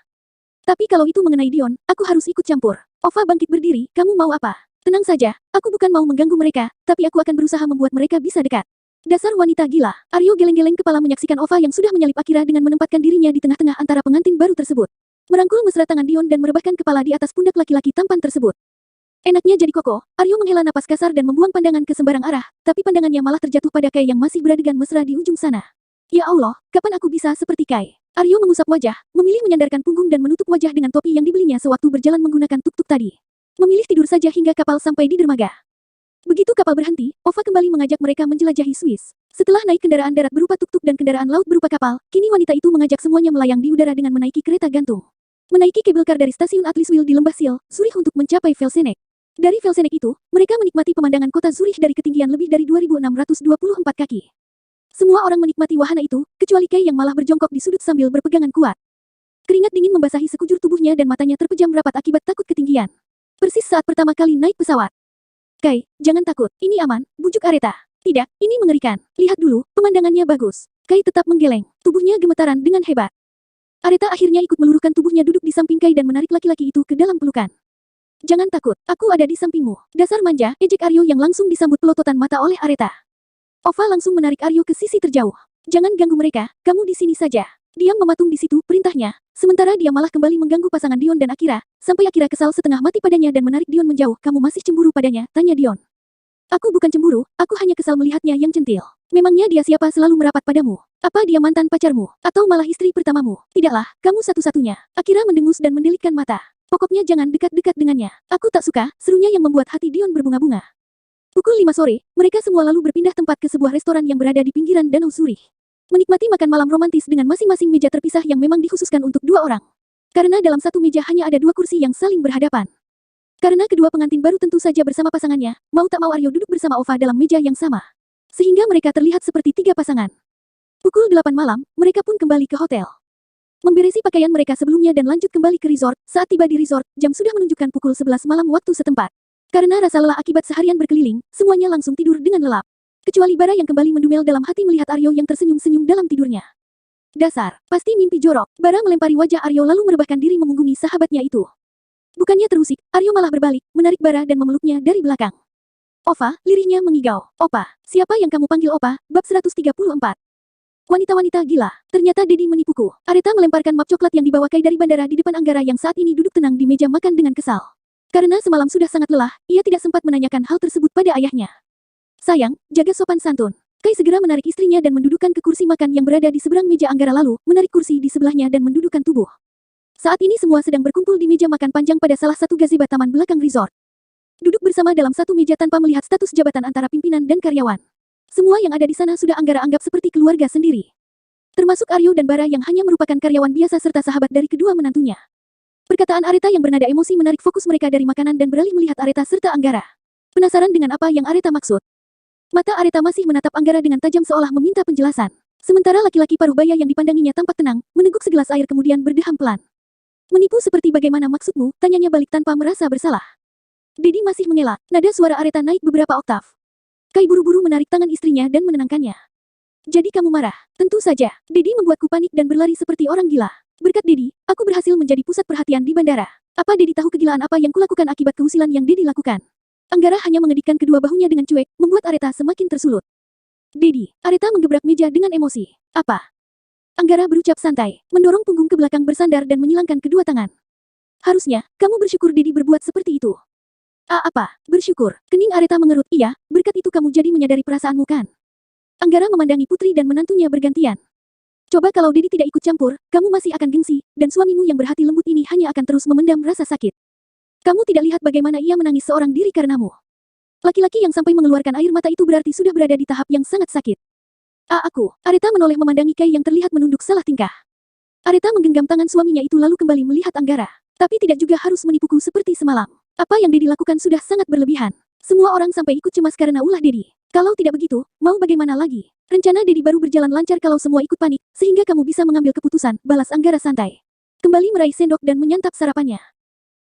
Tapi kalau itu mengenai Dion, aku harus ikut campur. Ova bangkit berdiri, kamu mau apa? Tenang saja, aku bukan mau mengganggu mereka, tapi aku akan berusaha membuat mereka bisa dekat. Dasar wanita gila. Aryo geleng-geleng kepala menyaksikan Ova yang sudah menyalip Akira dengan menempatkan dirinya di tengah-tengah antara pengantin baru tersebut. Merangkul mesra tangan Dion dan merebahkan kepala di atas pundak laki-laki tampan tersebut. Enaknya jadi Koko, Aryo menghela napas kasar dan membuang pandangan ke sembarang arah, tapi pandangannya malah terjatuh pada Kai yang masih beradegan mesra di ujung sana. Ya Allah, kapan aku bisa seperti Kai? Aryo mengusap wajah, memilih menyandarkan punggung dan menutup wajah dengan topi yang dibelinya sewaktu berjalan menggunakan tuk-tuk tadi. Memilih tidur saja hingga kapal sampai di dermaga. Begitu kapal berhenti, Ova kembali mengajak mereka menjelajahi Swiss. Setelah naik kendaraan darat berupa tuk-tuk dan kendaraan laut berupa kapal, kini wanita itu mengajak semuanya melayang di udara dengan menaiki kereta gantung. Menaiki kabel kar dari stasiun Atliswil di Lembah Sil, Zurich untuk mencapai Velsenek. Dari Velsenek itu, mereka menikmati pemandangan kota Zurich dari ketinggian lebih dari 2.624 kaki. Semua orang menikmati wahana itu, kecuali Kai yang malah berjongkok di sudut sambil berpegangan kuat. Keringat dingin membasahi sekujur tubuhnya dan matanya terpejam rapat akibat takut ketinggian. Persis saat pertama kali naik pesawat. Kai, jangan takut, ini aman, bujuk Aretha. Tidak, ini mengerikan. Lihat dulu, pemandangannya bagus. Kai tetap menggeleng, tubuhnya gemetaran dengan hebat. Aretha akhirnya ikut meluruhkan tubuhnya duduk di samping Kai dan menarik laki-laki itu ke dalam pelukan. Jangan takut, aku ada di sampingmu. Dasar manja, ejek Aryo yang langsung disambut pelototan mata oleh Aretha. Ova langsung menarik Aryo ke sisi terjauh. Jangan ganggu mereka, kamu di sini saja. Diam mematung di situ, perintahnya. Sementara dia malah kembali mengganggu pasangan Dion dan Akira, sampai Akira kesal setengah mati padanya dan menarik Dion menjauh. Kamu masih cemburu padanya? Tanya Dion. Aku bukan cemburu, aku hanya kesal melihatnya yang centil. Memangnya dia siapa selalu merapat padamu? Apa dia mantan pacarmu? Atau malah istri pertamamu? Tidaklah, kamu satu-satunya. Akira mendengus dan mendelikkan mata. Pokoknya jangan dekat-dekat dengannya. Aku tak suka, serunya yang membuat hati Dion berbunga-bunga. Pukul 5 sore, mereka semua lalu berpindah tempat ke sebuah restoran yang berada di pinggiran Danau Zurich. Menikmati makan malam romantis dengan masing-masing meja terpisah yang memang dikhususkan untuk 2 orang. Karena dalam satu meja hanya ada 2 kursi yang saling berhadapan. Karena kedua pengantin baru tentu saja bersama pasangannya, mau tak mau Aryo duduk bersama Ova dalam meja yang sama. Sehingga mereka terlihat seperti 3 pasangan. Pukul 8 malam, mereka pun kembali ke hotel. Memberesi pakaian mereka sebelumnya dan lanjut kembali ke resort. Saat tiba di resort, jam sudah menunjukkan pukul 11 malam waktu setempat. Karena rasa lelah akibat seharian berkeliling, semuanya langsung tidur dengan lelap. Kecuali Bara yang kembali mendumel dalam hati melihat Aryo yang tersenyum-senyum dalam tidurnya. Dasar, pasti mimpi jorok. Bara melempari wajah Aryo lalu merebahkan diri memunggungi sahabatnya itu. Bukannya terusik, Aryo malah berbalik, menarik Bara dan memeluknya dari belakang. Ova, lirihnya mengigau. Opa, siapa yang kamu panggil Opa? Bab 134. Wanita-wanita gila. Ternyata Dedi menipuku. Aretha melemparkan map coklat yang dibawa Kai dari bandara di depan Anggara yang saat ini duduk tenang di meja makan dengan kesal. Karena semalam sudah sangat lelah, ia tidak sempat menanyakan hal tersebut pada ayahnya. Sayang, jaga sopan santun. Kai segera menarik istrinya dan mendudukkan ke kursi makan yang berada di seberang meja Anggara lalu, menarik kursi di sebelahnya dan mendudukkan tubuh. Saat ini semua sedang berkumpul di meja makan panjang pada salah satu gazebo taman belakang resort. Duduk bersama dalam satu meja tanpa melihat status jabatan antara pimpinan dan karyawan. Semua yang ada di sana sudah Anggara anggap seperti keluarga sendiri. Termasuk Aryo dan Bara yang hanya merupakan karyawan biasa serta sahabat dari kedua menantunya. Perkataan Aretha yang bernada emosi menarik fokus mereka dari makanan dan beralih melihat Aretha serta Anggara. Penasaran dengan apa yang Aretha maksud? Mata Aretha masih menatap Anggara dengan tajam seolah meminta penjelasan. Sementara laki-laki paruh baya yang dipandanginya tampak tenang, meneguk segelas air kemudian berdeham pelan. Menipu seperti bagaimana maksudmu? Tanyanya balik tanpa merasa bersalah. Dedi masih mengelak, nada suara Aretha naik beberapa oktav. Kai buru-buru menarik tangan istrinya dan menenangkannya. Jadi kamu marah? Tentu saja. Dedi membuatku panik dan berlari seperti orang gila. Berkat Dedi, aku berhasil menjadi pusat perhatian di bandara. Apa Dedi tahu kegilaan apa yang kulakukan akibat keusilan yang Dedi lakukan? Anggara hanya mengedipkan kedua bahunya dengan cuek, membuat Aretha semakin tersulut. Dedi, Aretha menggebrak meja dengan emosi. Apa? Anggara berucap santai, mendorong punggung ke belakang bersandar dan menyilangkan kedua tangan. Harusnya, kamu bersyukur Dedi berbuat seperti itu. Apa? Bersyukur. Kening Aretha mengerut. Iya, berkat itu kamu jadi menyadari perasaanmu kan? Anggara memandangi putri dan menantunya bergantian. Coba kalau Dedi tidak ikut campur, kamu masih akan gengsi, dan suamimu yang berhati lembut ini hanya akan terus memendam rasa sakit. Kamu tidak lihat bagaimana ia menangis seorang diri karenamu. Laki-laki yang sampai mengeluarkan air mata itu berarti sudah berada di tahap yang sangat sakit. Aku. Aretha menoleh memandangi Kai yang terlihat menunduk salah tingkah. Aretha menggenggam tangan suaminya itu lalu kembali melihat Anggara. Tapi tidak juga harus menipuku seperti semalam. Apa yang Dedi lakukan sudah sangat berlebihan. Semua orang sampai ikut cemas karena ulah Dedi. Kalau tidak begitu, mau bagaimana lagi? Rencana Dedi baru berjalan lancar kalau semua ikut panik, sehingga kamu bisa mengambil keputusan, balas Anggara santai. Kembali meraih sendok dan menyantap sarapannya.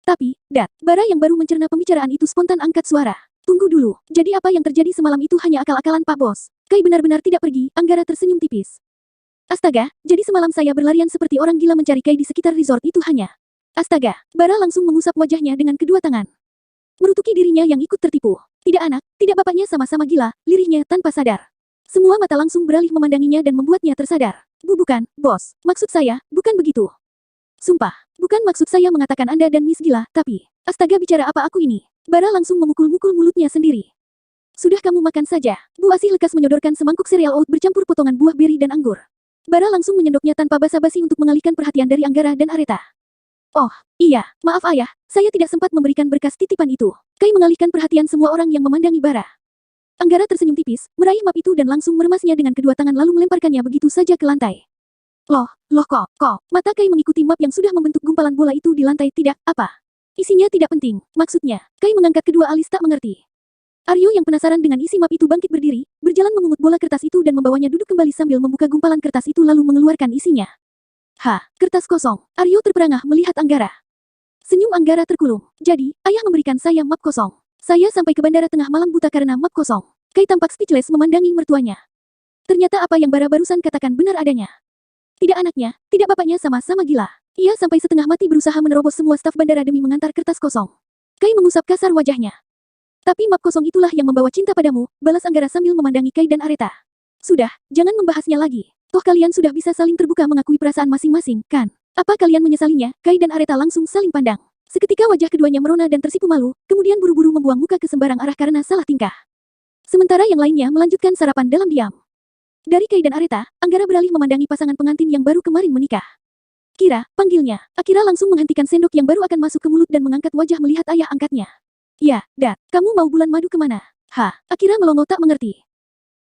Tapi, Bara yang baru mencerna pembicaraan itu spontan angkat suara. Tunggu dulu, jadi apa yang terjadi semalam itu hanya akal-akalan Pak Bos? Kai benar-benar tidak pergi, Anggara tersenyum tipis. Astaga, jadi semalam saya berlarian seperti orang gila mencari Kai di sekitar resort itu hanya. Astaga, Bara langsung mengusap wajahnya dengan kedua tangan. Merutuki dirinya yang ikut tertipu. Tidak anak, tidak bapaknya sama-sama gila, lirihnya tanpa sadar. Semua mata langsung beralih memandanginya dan membuatnya tersadar. Bukan, bos, maksud saya, bukan begitu. Sumpah, bukan maksud saya mengatakan Anda dan Miss gila, tapi, astaga bicara apa aku ini? Bara langsung memukul-mukul mulutnya sendiri. Sudah kamu makan saja. Bu Asih lekas menyodorkan semangkuk sereal oat bercampur potongan buah beri dan anggur. Bara langsung menyendoknya tanpa basa-basi untuk mengalihkan perhatian dari Anggara dan Aretha. Oh, iya, maaf ayah, saya tidak sempat memberikan berkas titipan itu. Kai mengalihkan perhatian semua orang yang memandangi Bara. Anggara tersenyum tipis, meraih map itu dan langsung meremasnya dengan kedua tangan lalu melemparkannya begitu saja ke lantai. Loh kok, mata Kai mengikuti map yang sudah membentuk gumpalan bola itu di lantai tidak, apa? Isinya tidak penting, maksudnya. Kai mengangkat kedua alis tak mengerti. Aryo yang penasaran dengan isi map itu bangkit berdiri, berjalan memungut bola kertas itu dan membawanya duduk kembali sambil membuka gumpalan kertas itu lalu mengeluarkan isinya. Kertas kosong. Aryo terperangah melihat Anggara. Senyum Anggara terkulum. Jadi, ayah memberikan saya map kosong. Saya sampai ke bandara tengah malam buta karena map kosong. Kai tampak speechless memandangi mertuanya. Ternyata apa yang Bara barusan katakan benar adanya. Tidak anaknya, tidak bapaknya sama-sama gila. Ia sampai setengah mati berusaha menerobos semua staf bandara demi mengantar kertas kosong. Kai mengusap kasar wajahnya. Tapi map kosong itulah yang membawa cinta padamu, balas Anggara sambil memandangi Kai dan Areta. Sudah, jangan membahasnya lagi. Toh kalian sudah bisa saling terbuka mengakui perasaan masing-masing, kan? Apa kalian menyesalinya? Kai dan Areta langsung saling pandang. Seketika wajah keduanya merona dan tersipu malu, kemudian buru-buru membuang muka ke sembarang arah karena salah tingkah. Sementara yang lainnya melanjutkan sarapan dalam diam. Dari Kai dan Areta, Anggara beralih memandangi pasangan pengantin yang baru kemarin menikah. Kira, panggilnya. Akira langsung menghentikan sendok yang baru akan masuk ke mulut dan mengangkat wajah melihat ayah angkatnya. Ya, Dad, kamu mau bulan madu kemana? Akira melongo tak mengerti.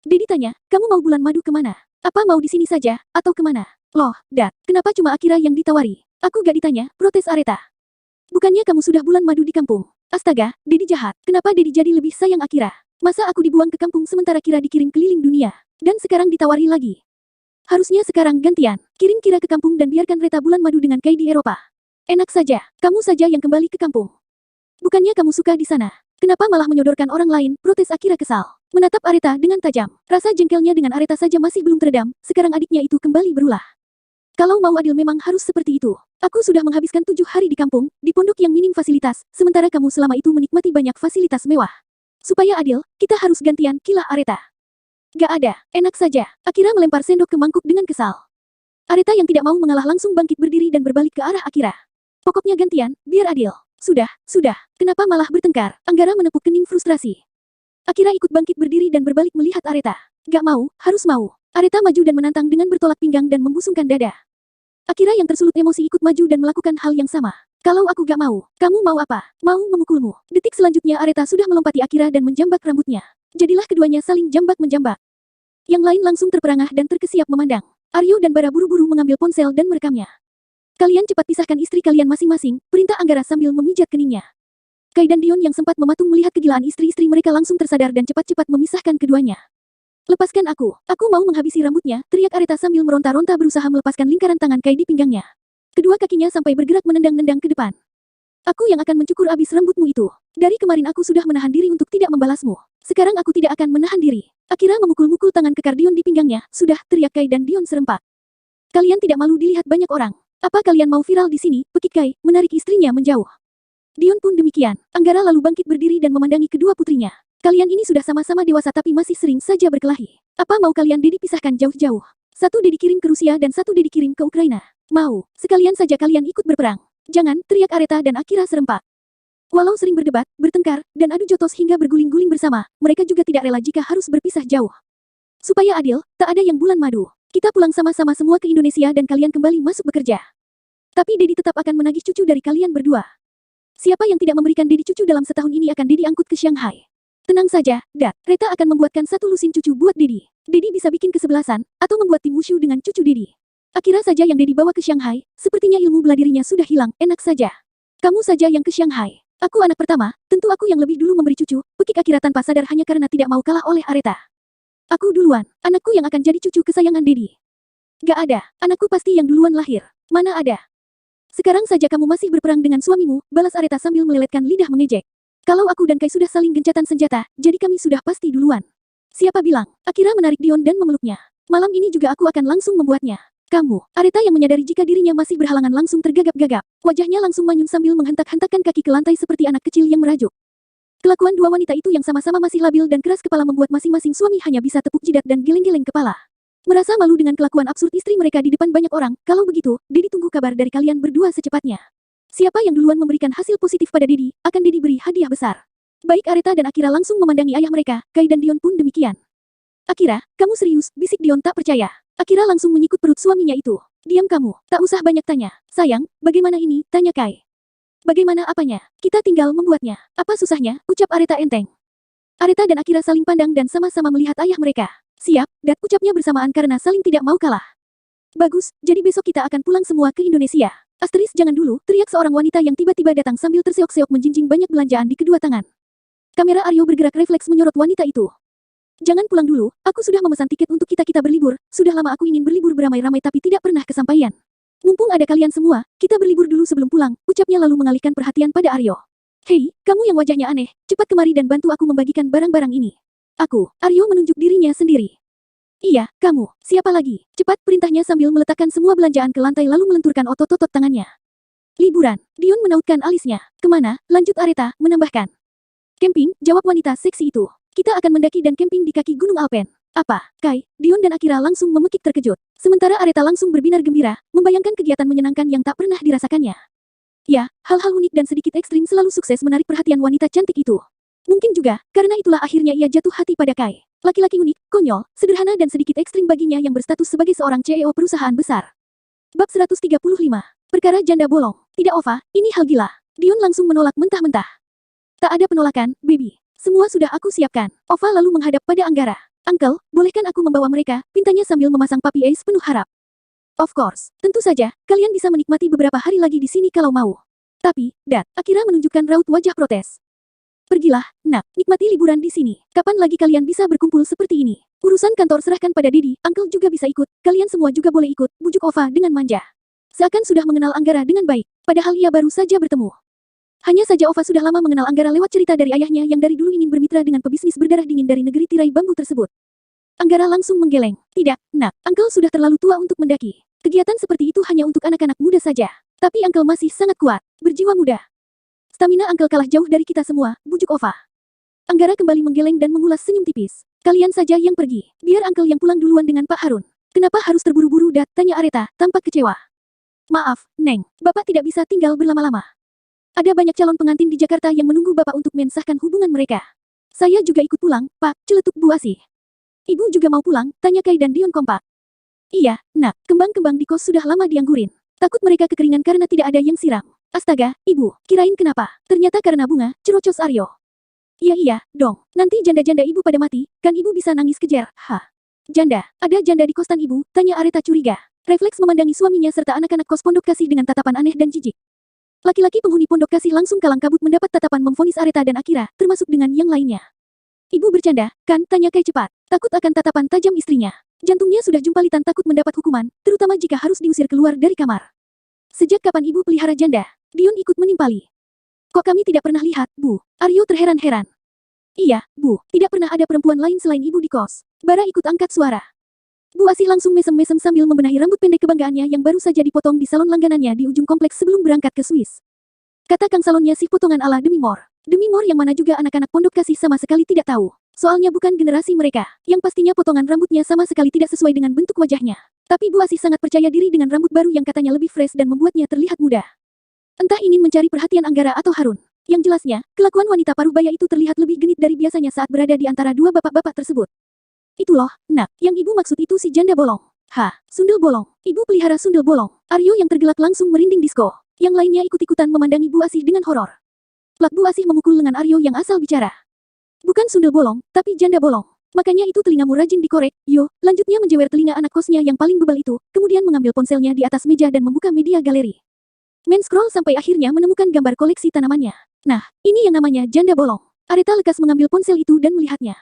Dedi tanya, kamu mau bulan madu kemana? Apa mau di sini saja, atau kemana? Loh, Dad, kenapa cuma Akira yang ditawari? Aku gak ditanya, protes Areta. Bukannya kamu sudah bulan madu di kampung? Astaga, Dedi jahat. Kenapa Dedi jadi lebih sayang Akira? Masa aku dibuang ke kampung sementara Kira dikirim keliling dunia? Dan sekarang ditawari lagi. Harusnya sekarang gantian. Kirim Kira ke kampung dan biarkan Reta bulan madu dengan Kai di Eropa. Enak saja, kamu saja yang kembali ke kampung. Bukannya kamu suka di sana? Kenapa malah menyodorkan orang lain? Protes Akira kesal. Menatap Areta dengan tajam. Rasa jengkelnya dengan Areta saja masih belum teredam, sekarang adiknya itu kembali berulah. Kalau mau adil memang harus seperti itu. Aku sudah menghabiskan 7 hari di kampung, di pondok yang minim fasilitas, sementara kamu selama itu menikmati banyak fasilitas mewah. Supaya adil, kita harus gantian, kila Areta. Gak ada, enak saja. Akira melempar sendok ke mangkuk dengan kesal. Areta yang tidak mau mengalah langsung bangkit berdiri dan berbalik ke arah Akira. Pokoknya gantian, biar adil. Sudah. Kenapa malah bertengkar? Anggara menepuk kening frustrasi. Akira ikut bangkit berdiri dan berbalik melihat Areta. Gak mau, harus mau. Areta maju dan menantang dengan bertolak pinggang dan membusungkan dada. Akira yang tersulut emosi ikut maju dan melakukan hal yang sama. Kalau aku gak mau, kamu mau apa? Mau memukulmu. Detik selanjutnya Areta sudah melompati Akira dan menjambak rambutnya. Jadilah keduanya saling jambak-menjambak. Yang lain langsung terperangah dan terkesiap memandang. Aryo dan Bara buru-buru mengambil ponsel dan merekamnya. Kalian cepat pisahkan istri kalian masing-masing, perintah Anggara sambil memijat keningnya. Kai dan Dion yang sempat mematung melihat kegilaan istri-istri mereka langsung tersadar dan cepat-cepat memisahkan keduanya. Lepaskan aku mau menghabisi rambutnya, teriak Areta sambil meronta-ronta berusaha melepaskan lingkaran tangan Kai di pinggangnya. Kedua kakinya sampai bergerak menendang-nendang ke depan. Aku yang akan mencukur abis rambutmu itu. Dari kemarin aku sudah menahan diri untuk tidak membalasmu. Sekarang aku tidak akan menahan diri. Akira memukul-mukul tangan kekar Dion di pinggangnya, sudah, teriak Kai dan Dion serempak. Kalian tidak malu dilihat banyak orang. Apa kalian mau viral di sini? Pekik Kai, menarik istrinya menjauh. Dion pun demikian. Anggara lalu bangkit berdiri dan memandangi kedua putrinya. Kalian ini sudah sama-sama dewasa tapi masih sering saja berkelahi. Apa mau kalian Dedi pisahkan jauh-jauh? Satu Dedi kirim ke Rusia dan satu Dedi kirim ke Ukraina. Mau, sekalian saja kalian ikut berperang. Jangan, teriak Areta dan Akira serempak. Walau sering berdebat, bertengkar, dan adu jotos hingga berguling-guling bersama, mereka juga tidak rela jika harus berpisah jauh. Supaya adil, tak ada yang bulan madu. Kita pulang sama-sama semua ke Indonesia dan kalian kembali masuk bekerja. Tapi Dedi tetap akan menagih cucu dari kalian berdua. Siapa yang tidak memberikan Dedi cucu dalam setahun ini akan Dedi angkut ke Shanghai. Tenang saja, Dad. Reta akan membuatkan satu lusin cucu buat Dedi. Dedi bisa bikin kesebelasan, atau membuat tim wushu dengan cucu Dedi. Akira saja yang Dedi bawa ke Shanghai, sepertinya ilmu bela dirinya sudah hilang, enak saja. Kamu saja yang ke Shanghai. Aku anak pertama, tentu aku yang lebih dulu memberi cucu, pekik Akira tanpa sadar hanya karena tidak mau kalah oleh Areta. Aku duluan, anakku yang akan jadi cucu kesayangan Dedi. Gak ada, anakku pasti yang duluan lahir. Mana ada. Sekarang saja kamu masih berperang dengan suamimu, balas Areta sambil meleletkan lidah mengejek. Kalau aku dan Kai sudah saling gencatan senjata, jadi kami sudah pasti duluan. Siapa bilang? Akira menarik Dion dan memeluknya. Malam ini juga aku akan langsung membuatnya. Kamu, Areta yang menyadari jika dirinya masih berhalangan langsung tergagap-gagap. Wajahnya langsung manyun sambil menghentak-hentakkan kaki ke lantai seperti anak kecil yang merajuk. Kelakuan dua wanita itu yang sama-sama masih labil dan keras kepala membuat masing-masing suami hanya bisa tepuk jidat dan geleng-geleng kepala. Merasa malu dengan kelakuan absurd istri mereka di depan banyak orang, kalau begitu, Dedi tunggu kabar dari kalian berdua secepatnya. Siapa yang duluan memberikan hasil positif pada Dedi, akan Dedi beri hadiah besar. Baik Areta dan Akira langsung memandangi ayah mereka, Kai dan Dion pun demikian. Akira, kamu serius? Bisik Dion tak percaya. Akira langsung menyikut perut suaminya itu. Diam kamu, tak usah banyak tanya. Sayang, bagaimana ini? Tanya Kai. Bagaimana apanya? Kita tinggal membuatnya. Apa susahnya? Ucap Areta enteng. Areta dan Akira saling pandang dan sama-sama melihat ayah mereka. Siap, Dad, ucapnya bersamaan karena saling tidak mau kalah. Bagus, jadi besok kita akan pulang semua ke Indonesia. Asteris jangan dulu, teriak seorang wanita yang tiba-tiba datang sambil terseok-seok menjinjing banyak belanjaan di kedua tangan. Kamera Aryo bergerak refleks menyorot wanita itu. Jangan pulang dulu, aku sudah memesan tiket untuk kita berlibur, sudah lama aku ingin berlibur beramai-ramai tapi tidak pernah kesampaian. Mumpung ada kalian semua, kita berlibur dulu sebelum pulang, ucapnya lalu mengalihkan perhatian pada Aryo. Hei, kamu yang wajahnya aneh, cepat kemari dan bantu aku membagikan barang-barang ini. Aku, Aryo menunjuk dirinya sendiri. Iya, kamu, siapa lagi? Cepat perintahnya sambil meletakkan semua belanjaan ke lantai lalu melenturkan otot-otot tangannya. Liburan, Dion menautkan alisnya. Kemana? Lanjut Areta, menambahkan. Camping, jawab wanita seksi itu. Kita akan mendaki dan camping di kaki Gunung Alpen. Apa, Kai? Dion dan Akira langsung memekik terkejut. Sementara Areta langsung berbinar gembira, membayangkan kegiatan menyenangkan yang tak pernah dirasakannya. Ya, hal-hal unik dan sedikit ekstrim selalu sukses menarik perhatian wanita cantik itu. Mungkin juga, karena itulah akhirnya ia jatuh hati pada Kai. Laki-laki unik, konyol, sederhana dan sedikit ekstrim baginya yang berstatus sebagai seorang CEO perusahaan besar. Bab 135. Perkara janda bolong. Tidak Ova, ini hal gila. Dion langsung menolak mentah-mentah. Tak ada penolakan, baby. Semua sudah aku siapkan. Ova lalu menghadap pada Anggara. Uncle, bolehkan aku membawa mereka? Pintanya sambil memasang puppy eyes penuh harap. Of course, tentu saja, kalian bisa menikmati beberapa hari lagi di sini kalau mau. Tapi, Dad, Akira menunjukkan raut wajah protes. Pergilah, nak, nikmati liburan di sini. Kapan lagi kalian bisa berkumpul seperti ini? Urusan kantor serahkan pada Dedi, Uncle juga bisa ikut, kalian semua juga boleh ikut, bujuk Ova dengan manja. Seakan sudah mengenal Anggara dengan baik, padahal ia baru saja bertemu. Hanya saja Ova sudah lama mengenal Anggara lewat cerita dari ayahnya yang dari dulu ingin bermitra dengan pebisnis berdarah dingin dari negeri tirai bambu tersebut. Anggara langsung menggeleng. Tidak, nak, Uncle sudah terlalu tua untuk mendaki. Kegiatan seperti itu hanya untuk anak-anak muda saja. Tapi Uncle masih sangat kuat, berjiwa muda. Stamina Uncle kalah jauh dari kita semua, bujuk Ova. Anggara kembali menggeleng dan mengulas senyum tipis. Kalian saja yang pergi, biar Uncle yang pulang duluan dengan Pak Harun. Kenapa harus terburu-buru, Dad? Tanya Areta, tampak kecewa. Maaf, Neng, Bapak tidak bisa tinggal berlama-lama. Ada banyak calon pengantin di Jakarta yang menunggu Bapak untuk mensahkan hubungan mereka. Saya juga ikut pulang, Pak, celetuk Bu Asih. Ibu juga mau pulang, tanya Kai dan Dion kompak. Iya, nak, kembang-kembang di kos sudah lama dianggurin. Takut mereka kekeringan karena tidak ada yang siram. Astaga, Ibu, kirain kenapa? Ternyata karena bunga, cerocos Aryo. Iya, dong. Nanti janda-janda Ibu pada mati, kan Ibu bisa nangis kejer. Janda, ada janda di kosan Ibu? Tanya Areta curiga. Refleks memandangi suaminya serta anak-anak kos pondok kasih dengan tatapan aneh dan jijik. Laki-laki penghuni pondok kasih langsung kalang kabut mendapat tatapan memvonis Areta dan Akira, termasuk dengan yang lainnya. Ibu bercanda, kan? Tanya Kai cepat. Takut akan tatapan tajam istrinya. Jantungnya sudah jumpalitan takut mendapat hukuman, terutama jika harus diusir keluar dari kamar. Sejak kapan Ibu pelihara janda? Dion ikut menimpali. Kok kami tidak pernah lihat, Bu? Aryo terheran-heran. Iya, Bu, tidak pernah ada perempuan lain selain Ibu di kos. Bara ikut angkat suara. Bu Asih langsung mesem-mesem sambil membenahi rambut pendek kebanggaannya yang baru saja dipotong di salon langganannya di ujung kompleks sebelum berangkat ke Swiss. Kata kang salonnya sih potongan ala Demi Moore. Demi Moore yang mana juga anak-anak pondok kasih sama sekali tidak tahu. Soalnya bukan generasi mereka, yang pastinya potongan rambutnya sama sekali tidak sesuai dengan bentuk wajahnya. Tapi Bu Asih sangat percaya diri dengan rambut baru yang katanya lebih fresh dan membuatnya terlihat muda. Entah ingin mencari perhatian Anggara atau Harun. Yang jelasnya, kelakuan wanita paruh baya itu terlihat lebih genit dari biasanya saat berada di antara dua bapak-bapak tersebut. Itu loh, nak, yang Ibu maksud itu si janda bolong. Sundel bolong. Ibu pelihara sundel bolong. Aryo yang tergelak langsung merinding disko. Yang lainnya ikut-ikutan memandangi Bu Asih dengan horor. Plak Bu Asih memukul lengan Aryo yang asal bicara. Bukan sundel bolong, tapi janda bolong. Makanya itu telingamu rajin dikorek, yo. Lanjutnya menjewer telinga anak kosnya yang paling bebal itu, kemudian mengambil ponselnya di atas meja dan membuka media galeri. Men-scroll sampai akhirnya menemukan gambar koleksi tanamannya. Nah, ini yang namanya janda bolong. Areta lekas mengambil ponsel itu dan melihatnya.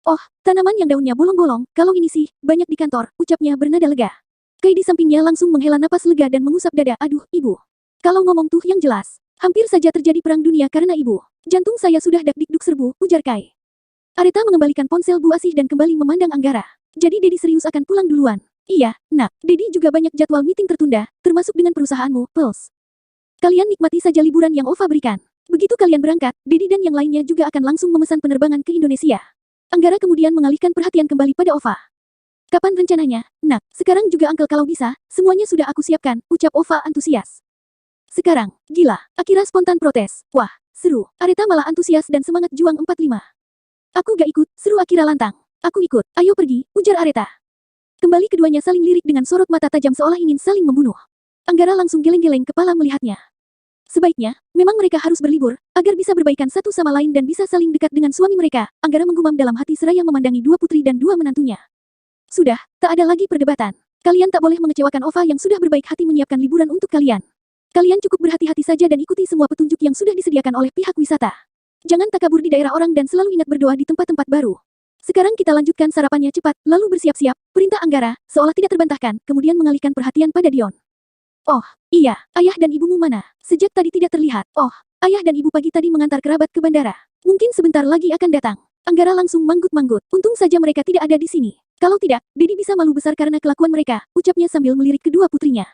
Oh, tanaman yang daunnya bolong-bolong, kalau ini sih, banyak di kantor, ucapnya bernada lega. Kai di sampingnya langsung menghela napas lega dan mengusap dada, aduh, Ibu. Kalau ngomong tuh yang jelas, hampir saja terjadi perang dunia karena Ibu. Jantung saya sudah dak-dikduk serbu, ujar Kai. Areta mengembalikan ponsel Bu Asih dan kembali memandang Anggara. Jadi Dedi serius akan pulang duluan. Iya, nak, Dedi juga banyak jadwal meeting tertunda, termasuk dengan perusahaanmu, Pulse. Kalian nikmati saja liburan yang Ova berikan. Begitu kalian berangkat, Dedi dan yang lainnya juga akan langsung memesan penerbangan ke Indonesia. Anggara kemudian mengalihkan perhatian kembali pada Ova. Kapan rencananya, nak? Sekarang juga Uncle kalau bisa, semuanya sudah aku siapkan, ucap Ova antusias. Sekarang, gila, Akira spontan protes. Wah, seru, Areta malah antusias dan semangat juang 45. Aku gak ikut, seru Akira lantang. Aku ikut, ayo pergi, ujar Areta. Kembali keduanya saling lirik dengan sorot mata tajam seolah ingin saling membunuh. Anggara langsung geleng-geleng kepala melihatnya. Sebaiknya, memang mereka harus berlibur, agar bisa berbaikan satu sama lain dan bisa saling dekat dengan suami mereka, Anggara menggumam dalam hati seraya memandangi dua putri dan dua menantunya. Sudah, tak ada lagi perdebatan. Kalian tak boleh mengecewakan Ova yang sudah berbaik hati menyiapkan liburan untuk kalian. Kalian cukup berhati-hati saja dan ikuti semua petunjuk yang sudah disediakan oleh pihak wisata. Jangan takabur di daerah orang dan selalu ingat berdoa di tempat-tempat baru. Sekarang kita lanjutkan sarapannya cepat, lalu bersiap-siap, perintah Anggara, seolah tidak terbantahkan, kemudian mengalihkan perhatian pada Dion. Oh, iya, ayah dan ibumu mana? Sejak tadi tidak terlihat. Oh, ayah dan ibu pagi tadi mengantar kerabat ke bandara. Mungkin sebentar lagi akan datang. Anggara langsung manggut-manggut. Untung saja mereka tidak ada di sini. Kalau tidak, Dedi bisa malu besar karena kelakuan mereka, ucapnya sambil melirik kedua putrinya.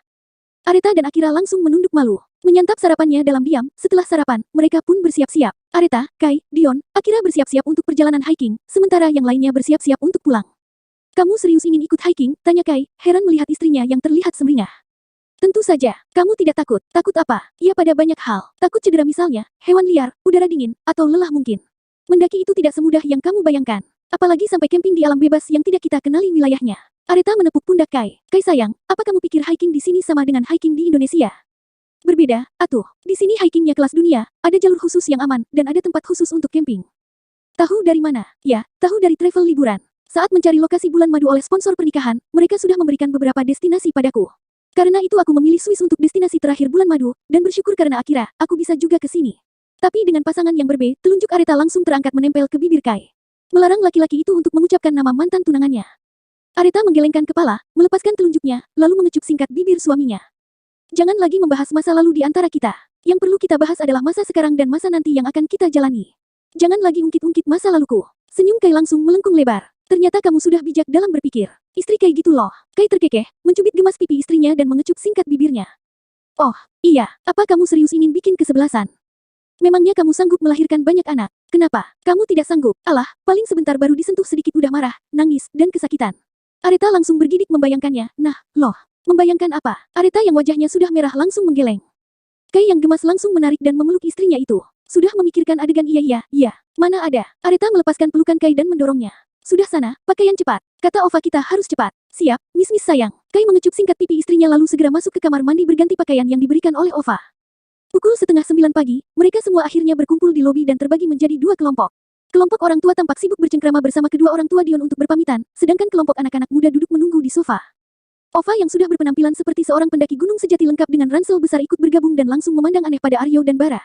Areta dan Akira langsung menunduk malu. Menyantap sarapannya dalam diam, setelah sarapan, mereka pun bersiap-siap. Areta, Kai, Dion, Akira bersiap-siap untuk perjalanan hiking, sementara yang lainnya bersiap-siap untuk pulang. Kamu serius ingin ikut hiking? Tanya Kai, heran melihat istrinya yang terlihat sumringah. Tentu saja, kamu tidak takut. Takut apa? Ya pada banyak hal. Takut cedera misalnya, hewan liar, udara dingin, atau lelah mungkin. Mendaki itu tidak semudah yang kamu bayangkan. Apalagi sampai camping di alam bebas yang tidak kita kenali wilayahnya. Areta menepuk pundak Kai. Kai sayang, apa kamu pikir hiking di sini sama dengan hiking di Indonesia? Berbeda, atuh. Di sini hikingnya kelas dunia, ada jalur khusus yang aman, dan ada tempat khusus untuk camping. Tahu dari mana? Ya, tahu dari travel liburan. Saat mencari lokasi bulan madu oleh sponsor pernikahan, mereka sudah memberikan beberapa destinasi padaku. Karena itu aku memilih Swiss untuk destinasi terakhir bulan madu, dan bersyukur karena Akira, aku bisa juga ke sini. Tapi dengan pasangan yang berbeda, telunjuk Areta langsung terangkat menempel ke bibir Kai. Melarang laki-laki itu untuk mengucapkan nama mantan tunangannya. Areta menggelengkan kepala, melepaskan telunjuknya, lalu mengecup singkat bibir suaminya. Jangan lagi membahas masa lalu di antara kita. Yang perlu kita bahas adalah masa sekarang dan masa nanti yang akan kita jalani. Jangan lagi ungkit-ungkit masa laluku. Senyum Kai langsung melengkung lebar. Ternyata kamu sudah bijak dalam berpikir. Istri Kai gitu loh. Kai terkekeh, mencubit gemas pipi istrinya dan mengecup singkat bibirnya. Oh, iya, apa kamu serius ingin bikin kesebelasan? Memangnya kamu sanggup melahirkan banyak anak? Kenapa? Kamu tidak sanggup? Alah, paling sebentar baru disentuh sedikit udah marah, nangis, dan kesakitan. Areta langsung bergidik membayangkannya. Nah, loh, membayangkan apa? Areta yang wajahnya sudah merah langsung menggeleng. Kai yang gemas langsung menarik dan memeluk istrinya itu. Sudah memikirkan adegan iya. Mana ada? Areta melepaskan pelukan Kai dan mendorongnya. Sudah sana, pakaian cepat. Kata Ova kita harus cepat. Siap, Miss sayang. Kai mengecup singkat pipi istrinya lalu segera masuk ke kamar mandi berganti pakaian yang diberikan oleh Ova. Pukul 8:30 pagi, mereka semua akhirnya berkumpul di lobi dan terbagi menjadi dua kelompok. Kelompok orang tua tampak sibuk bercengkrama bersama kedua orang tua Dion untuk berpamitan, sedangkan kelompok anak-anak muda duduk menunggu di sofa. Ova yang sudah berpenampilan seperti seorang pendaki gunung sejati lengkap dengan ransel besar ikut bergabung dan langsung memandang aneh pada Aryo dan Bara.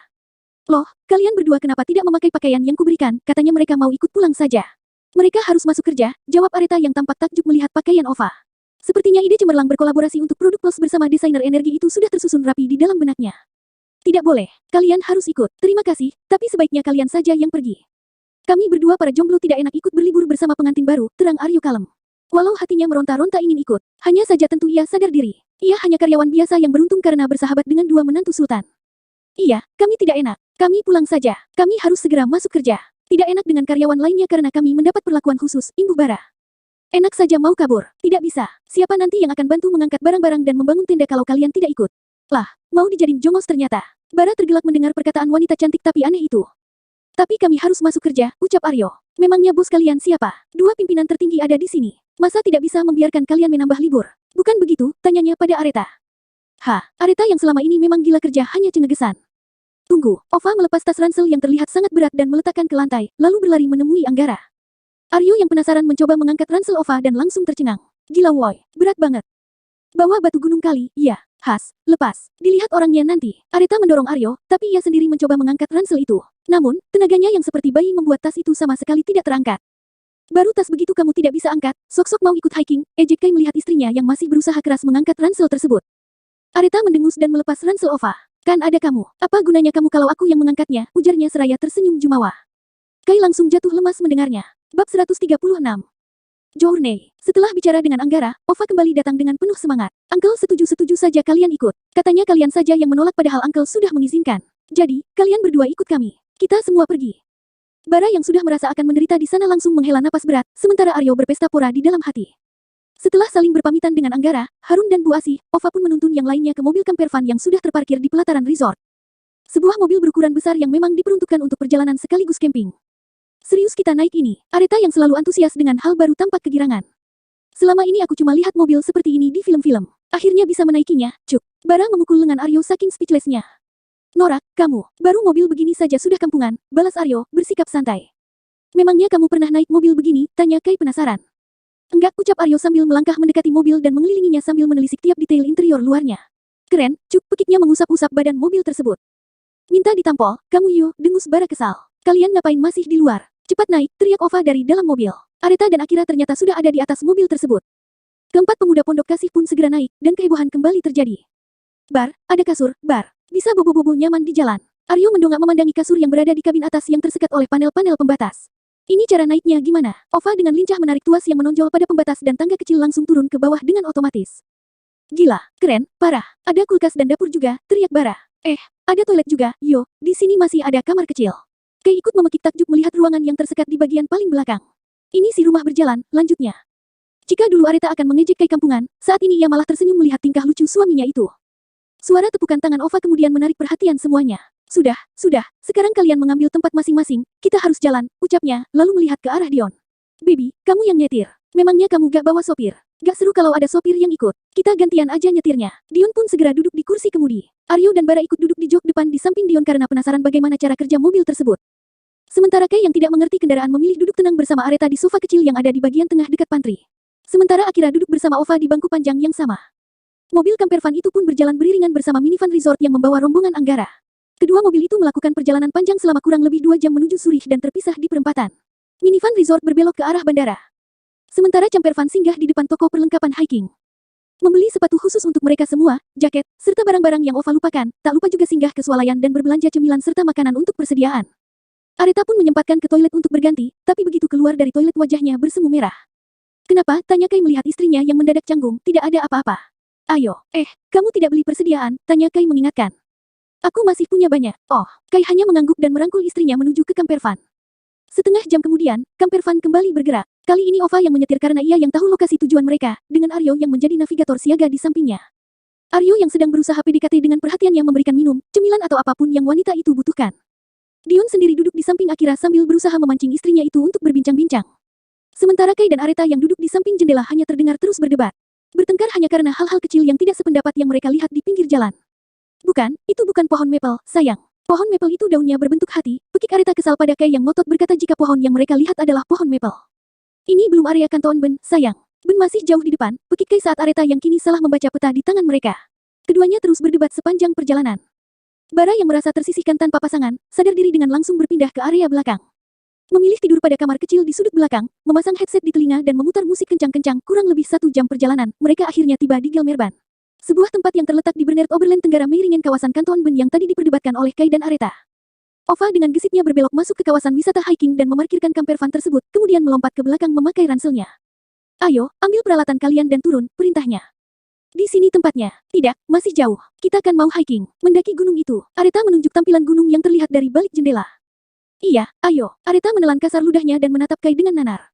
Loh, kalian berdua kenapa tidak memakai pakaian yang kuberikan? Katanya mereka mau ikut pulang saja. Mereka harus masuk kerja, jawab Areta yang tampak takjub melihat pakaian Ova. Sepertinya ide cemerlang berkolaborasi untuk produk plus bersama desainer energi itu sudah tersusun rapi di dalam benaknya. Tidak boleh, kalian harus ikut. Terima kasih, tapi sebaiknya kalian saja yang pergi. Kami berdua para jomblo tidak enak ikut berlibur bersama pengantin baru, terang Aryo kalem. Walau hatinya meronta-ronta ingin ikut, hanya saja tentu ia sadar diri. Ia hanya karyawan biasa yang beruntung karena bersahabat dengan dua menantu sultan. Iya, kami tidak enak. Kami pulang saja. Kami harus segera masuk kerja. Tidak enak dengan karyawan lainnya karena kami mendapat perlakuan khusus, imbuh Bara. Enak saja mau kabur. Tidak bisa. Siapa nanti yang akan bantu mengangkat barang-barang dan membangun tenda kalau kalian tidak ikut? Lah, mau dijadiin jongos ternyata. Bara tergelak mendengar perkataan wanita cantik tapi aneh itu. Tapi kami harus masuk kerja, ucap Aryo. Memangnya bos kalian siapa? Dua pimpinan tertinggi ada di sini. Masa tidak bisa membiarkan kalian menambah libur? Bukan begitu, tanyanya pada Areta. Areta yang selama ini memang gila kerja hanya cengegesan. Tunggu, Ova melepas tas ransel yang terlihat sangat berat dan meletakkan ke lantai, lalu berlari menemui Anggara. Aryo yang penasaran mencoba mengangkat ransel Ova dan langsung tercengang. Gila woi, berat banget. Bawa batu gunung kali, iya. Lepas. Dilihat orangnya nanti. Areta mendorong Aryo, tapi ia sendiri mencoba mengangkat ransel itu. Namun, tenaganya yang seperti bayi membuat tas itu sama sekali tidak terangkat. Baru tas begitu kamu tidak bisa angkat, sok-sok mau ikut hiking, ejek Kai melihat istrinya yang masih berusaha keras mengangkat ransel tersebut. Areta mendengus dan melepas ransel Ova. Kan ada kamu. Apa gunanya kamu kalau aku yang mengangkatnya, ujarnya seraya tersenyum jumawa. Kai langsung jatuh lemas mendengarnya. Bab 136. Journey. Setelah bicara dengan Anggara, Ova kembali datang dengan penuh semangat. Uncle setuju saja kalian ikut. Katanya kalian saja yang menolak padahal Uncle sudah mengizinkan. Jadi, kalian berdua ikut kami. Kita semua pergi. Bara yang sudah merasa akan menderita di sana langsung menghela napas berat, sementara Aryo berpesta pora di dalam hati. Setelah saling berpamitan dengan Anggara, Harun dan Bu Asih, Ova pun menuntun yang lainnya ke mobil camper van yang sudah terparkir di pelataran resort. Sebuah mobil berukuran besar yang memang diperuntukkan untuk perjalanan sekaligus camping. Serius kita naik ini? Areta yang selalu antusias dengan hal baru tampak kegirangan. Selama ini aku cuma lihat mobil seperti ini di film-film. Akhirnya bisa menaikinya, cuk. Bara memukul lengan Aryo saking speechlessnya. Norak, kamu, baru mobil begini saja sudah kampungan, balas Aryo, bersikap santai. Memangnya kamu pernah naik mobil begini? Tanya Kai penasaran. Enggak, ucap Aryo sambil melangkah mendekati mobil dan mengelilinginya sambil menelisik tiap detail interior luarnya. Keren, cuk, pekiknya mengusap-usap badan mobil tersebut. Minta ditampol, kamu Yu, dengus bara kesal. Kalian ngapain masih di luar? Cepat naik, teriak Ova dari dalam mobil. Areta dan Akira ternyata sudah ada di atas mobil tersebut. Keempat pemuda pondok kasih pun segera naik, dan kehebohan kembali terjadi. Bar, ada kasur, bar. Bisa bobo-bobo nyaman di jalan. Aryo mendongak memandangi kasur yang berada di kabin atas yang tersekat oleh panel-panel pembatas. Ini cara naiknya gimana? Ova dengan lincah menarik tuas yang menonjol pada pembatas dan tangga kecil langsung turun ke bawah dengan otomatis. Gila, keren, parah. Ada kulkas dan dapur juga, teriak Bara. Ada toilet juga, yo, di sini masih ada kamar kecil. Kei ikut memekik takjub melihat ruangan yang tersekat di bagian paling belakang. Ini si rumah berjalan, lanjutnya. Jika dulu Areta akan mengejek Kei kampungan, saat ini ia malah tersenyum melihat tingkah lucu suaminya itu. Suara tepukan tangan Ova kemudian menarik perhatian semuanya. Sudah, sekarang kalian mengambil tempat masing-masing, kita harus jalan, ucapnya, lalu melihat ke arah Dion. Baby, kamu yang nyetir. Memangnya kamu gak bawa sopir? Gak seru kalau ada sopir yang ikut. Kita gantian aja nyetirnya. Dion pun segera duduk di kursi kemudi. Aryo dan Bara ikut duduk di jok depan di samping Dion karena penasaran bagaimana cara kerja mobil tersebut. Sementara Kei yang tidak mengerti kendaraan memilih duduk tenang bersama Areta di sofa kecil yang ada di bagian tengah dekat pantry. Sementara Akira duduk bersama Ova di bangku panjang yang sama. Mobil camper van itu pun berjalan beriringan bersama minivan resort yang membawa rombongan Anggara. Kedua mobil itu melakukan perjalanan panjang selama kurang lebih 2 jam menuju Zurich dan terpisah di perempatan. Minivan resort berbelok ke arah bandara. Sementara camper van singgah di depan toko perlengkapan hiking. Membeli sepatu khusus untuk mereka semua, jaket, serta barang-barang yang Ova lupakan, tak lupa juga singgah ke swalayan dan berbelanja cemilan serta makanan untuk persediaan. Areta pun menyempatkan ke toilet untuk berganti, tapi begitu keluar dari toilet wajahnya bersemu merah. Kenapa? Tanya Kei melihat istrinya yang mendadak canggung, tidak ada apa-apa. Ayo, kamu tidak beli persediaan, tanya Kei mengingatkan. Aku masih punya banyak. Oh, Kei hanya mengangguk dan merangkul istrinya menuju ke camper van. Setengah jam kemudian, camper van kembali bergerak. Kali ini Ova yang menyetir karena ia yang tahu lokasi tujuan mereka, dengan Aryo yang menjadi navigator siaga di sampingnya. Aryo yang sedang berusaha PDKT dengan perhatian yang memberikan minum, cemilan atau apapun yang wanita itu butuhkan. Dion sendiri duduk di samping Akira sambil berusaha memancing istrinya itu untuk berbincang-bincang. Sementara Kei dan Areta yang duduk di samping jendela hanya terdengar terus berdebat. Bertengkar hanya karena hal-hal kecil yang tidak sependapat yang mereka lihat di pinggir jalan. Bukan, itu bukan pohon maple, sayang. Pohon maple itu daunnya berbentuk hati, pekik Areta kesal pada Kei yang ngotot berkata jika pohon yang mereka lihat adalah pohon maple. Ini belum area kanton Ben, sayang. Ben masih jauh di depan, pekik Kei saat Areta yang kini salah membaca peta di tangan mereka. Keduanya terus berdebat sepanjang perjalanan. Bara yang merasa tersisihkan tanpa pasangan, sadar diri dengan langsung berpindah ke area belakang. Memilih tidur pada kamar kecil di sudut belakang, memasang headset di telinga dan memutar musik kencang-kencang kurang lebih 1 jam perjalanan, mereka akhirnya tiba di Gelmerban. Sebuah tempat yang terletak di Bernard Oberland Tenggara Meiringen kawasan kanton Ben yang tadi diperdebatkan oleh Kei dan Areta. Ova dengan gesitnya berbelok masuk ke kawasan wisata hiking dan memarkirkan camper van tersebut, kemudian melompat ke belakang memakai ranselnya. Ayo, ambil peralatan kalian dan turun, perintahnya. Di sini tempatnya. Tidak, masih jauh. Kita kan mau hiking, mendaki gunung itu. Areta menunjuk tampilan gunung yang terlihat dari balik jendela. Iya, ayo. Areta menelan kasar ludahnya dan menatap Kei dengan nanar.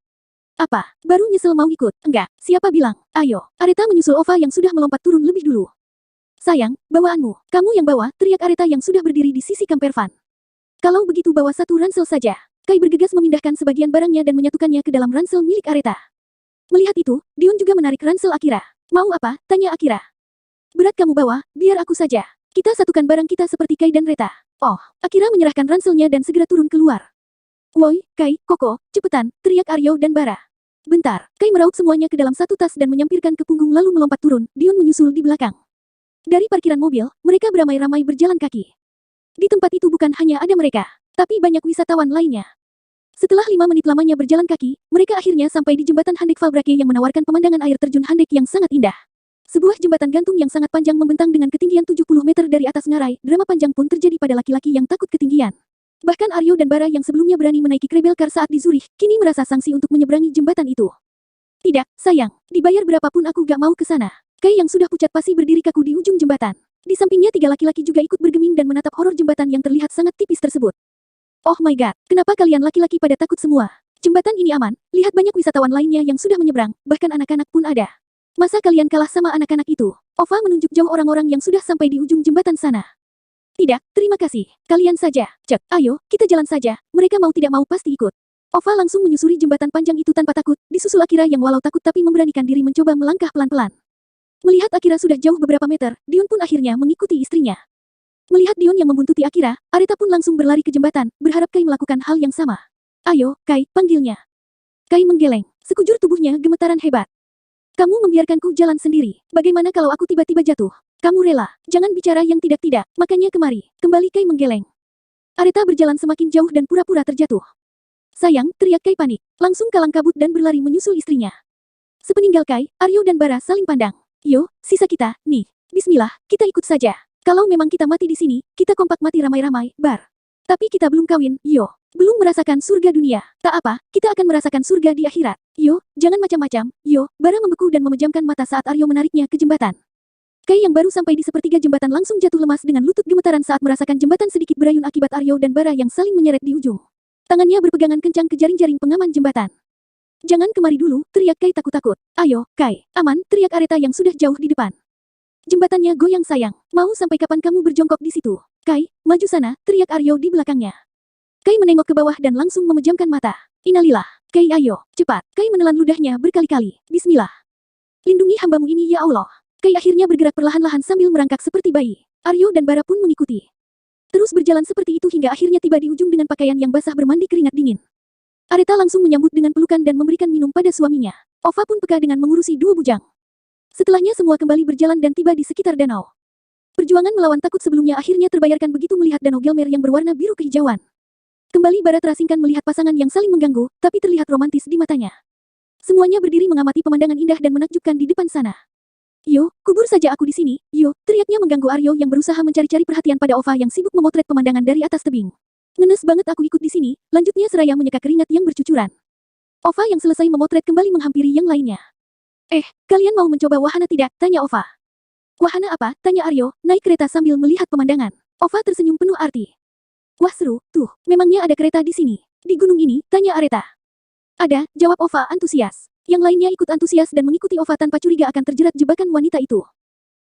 Apa? Baru nyesel mau ikut? Enggak, siapa bilang? Ayo. Areta menyusul Ova yang sudah melompat turun lebih dulu. Sayang, bawaanmu. Kamu yang bawa, teriak Areta yang sudah berdiri di sisi camper van. Kalau begitu bawa 1 ransel saja. Kei bergegas memindahkan sebagian barangnya dan menyatukannya ke dalam ransel milik Areta. Melihat itu, Dion juga menarik ransel Akira. Mau apa? Tanya Akira. Berat kamu bawa, biar aku saja. Kita satukan barang kita seperti Kei dan Reta. Oh, Akira menyerahkan ranselnya dan segera turun keluar. Woi, Kei, Koko, cepetan, teriak Aryo dan Bara. Bentar, Kei meraup semuanya ke dalam satu tas dan menyampirkan ke punggung lalu melompat turun, Dion menyusul di belakang. Dari parkiran mobil, mereka beramai-ramai berjalan kaki. Di tempat itu bukan hanya ada mereka, tapi banyak wisatawan lainnya. Setelah 5 menit lamanya berjalan kaki, mereka akhirnya sampai di jembatan Handek Valbrake yang menawarkan pemandangan air terjun Handek yang sangat indah. Sebuah jembatan gantung yang sangat panjang membentang dengan ketinggian 70 meter dari atas ngarai, drama panjang pun terjadi pada laki-laki yang takut ketinggian. Bahkan Aryo dan Bara yang sebelumnya berani menaiki Krebel Car saat di Zurich, kini merasa sangsi untuk menyeberangi jembatan itu. Tidak, sayang, dibayar berapapun aku gak mau ke sana. Kei yang sudah pucat pasi berdiri kaku di ujung jembatan. Di sampingnya 3 laki-laki juga ikut bergeming dan menatap horor jembatan yang terlihat sangat tipis tersebut. Oh my god, kenapa kalian laki-laki pada takut semua? Jembatan ini aman, lihat banyak wisatawan lainnya yang sudah menyeberang, bahkan anak-anak pun ada. Masa kalian kalah sama anak-anak itu? Ova menunjuk jauh orang-orang yang sudah sampai di ujung jembatan sana. Tidak, terima kasih. Kalian saja. Cek, ayo, kita jalan saja. Mereka mau tidak mau pasti ikut. Ova langsung menyusuri jembatan panjang itu tanpa takut, disusul Akira yang walau takut tapi memberanikan diri mencoba melangkah pelan-pelan. Melihat Akira sudah jauh beberapa meter, Dion pun akhirnya mengikuti istrinya. Melihat Dion yang membuntuti Akira, Areta pun langsung berlari ke jembatan, berharap Kei melakukan hal yang sama. Ayo, Kei, panggilnya. Kei menggeleng, sekujur tubuhnya gemetaran hebat. Kamu membiarkanku jalan sendiri. Bagaimana kalau aku tiba-tiba jatuh? Kamu rela? Jangan bicara yang tidak-tidak, makanya kemari. Kembali Kai menggeleng. Areta berjalan semakin jauh dan pura-pura terjatuh. Sayang, teriak Kai panik. Langsung kalang kabut dan berlari menyusul istrinya. Sepeninggal Kai, Aryo dan Bara saling pandang. Yo, sisa kita, nih. Bismillah, kita ikut saja. Kalau memang kita mati di sini, kita kompak mati ramai-ramai, Bar. Tapi kita belum kawin, yo. Belum merasakan surga dunia. Tak apa, kita akan merasakan surga di akhirat. Yo, jangan macam-macam, yo. Bara membeku dan memejamkan mata saat Aryo menariknya ke jembatan. Kai yang baru sampai di sepertiga jembatan langsung jatuh lemas dengan lutut gemetaran saat merasakan jembatan sedikit berayun akibat Aryo dan Bara yang saling menyeret di ujung. Tangannya berpegangan kencang ke jaring-jaring pengaman jembatan. Jangan kemari dulu, teriak Kai takut-takut. Ayo, Kai, aman, teriak Areta yang sudah jauh di depan. Jembatannya goyang sayang. Mau sampai kapan kamu berjongkok di situ? Kai, maju sana, teriak Aryo di belakangnya. Kai menengok ke bawah dan langsung memejamkan mata. Innalillah. Kai ayo, cepat. Kai menelan ludahnya berkali-kali. Bismillah. Lindungi hambamu ini ya Allah. Kai akhirnya bergerak perlahan-lahan sambil merangkak seperti bayi. Aryo dan Bara pun mengikuti. Terus berjalan seperti itu hingga akhirnya tiba di ujung dengan pakaian yang basah bermandi keringat dingin. Areta langsung menyambut dengan pelukan dan memberikan minum pada suaminya. Ova pun peka dengan mengurusi dua bujang. Setelahnya semua kembali berjalan dan tiba di sekitar danau. Perjuangan melawan takut sebelumnya akhirnya terbayarkan begitu melihat danau Gelmer yang berwarna biru kehijauan. Kembali Bara terasingkan melihat pasangan yang saling mengganggu, tapi terlihat romantis di matanya. Semuanya berdiri mengamati pemandangan indah dan menakjubkan di depan sana. Yo, kubur saja aku di sini, yo, teriaknya mengganggu Aryo yang berusaha mencari-cari perhatian pada Ova yang sibuk memotret pemandangan dari atas tebing. Ngenes banget aku ikut di sini, lanjutnya seraya menyeka keringat yang bercucuran. Ova yang selesai memotret kembali menghampiri yang lainnya. Kalian mau mencoba wahana tidak? Tanya Ova. Wahana apa? Tanya Aryo, naik kereta sambil melihat pemandangan. Ova tersenyum penuh arti. Wah seru, tuh, memangnya ada kereta di sini? Di gunung ini? Tanya Areta. Ada, jawab Ova antusias. Yang lainnya ikut antusias dan mengikuti Ova tanpa curiga akan terjerat jebakan wanita itu.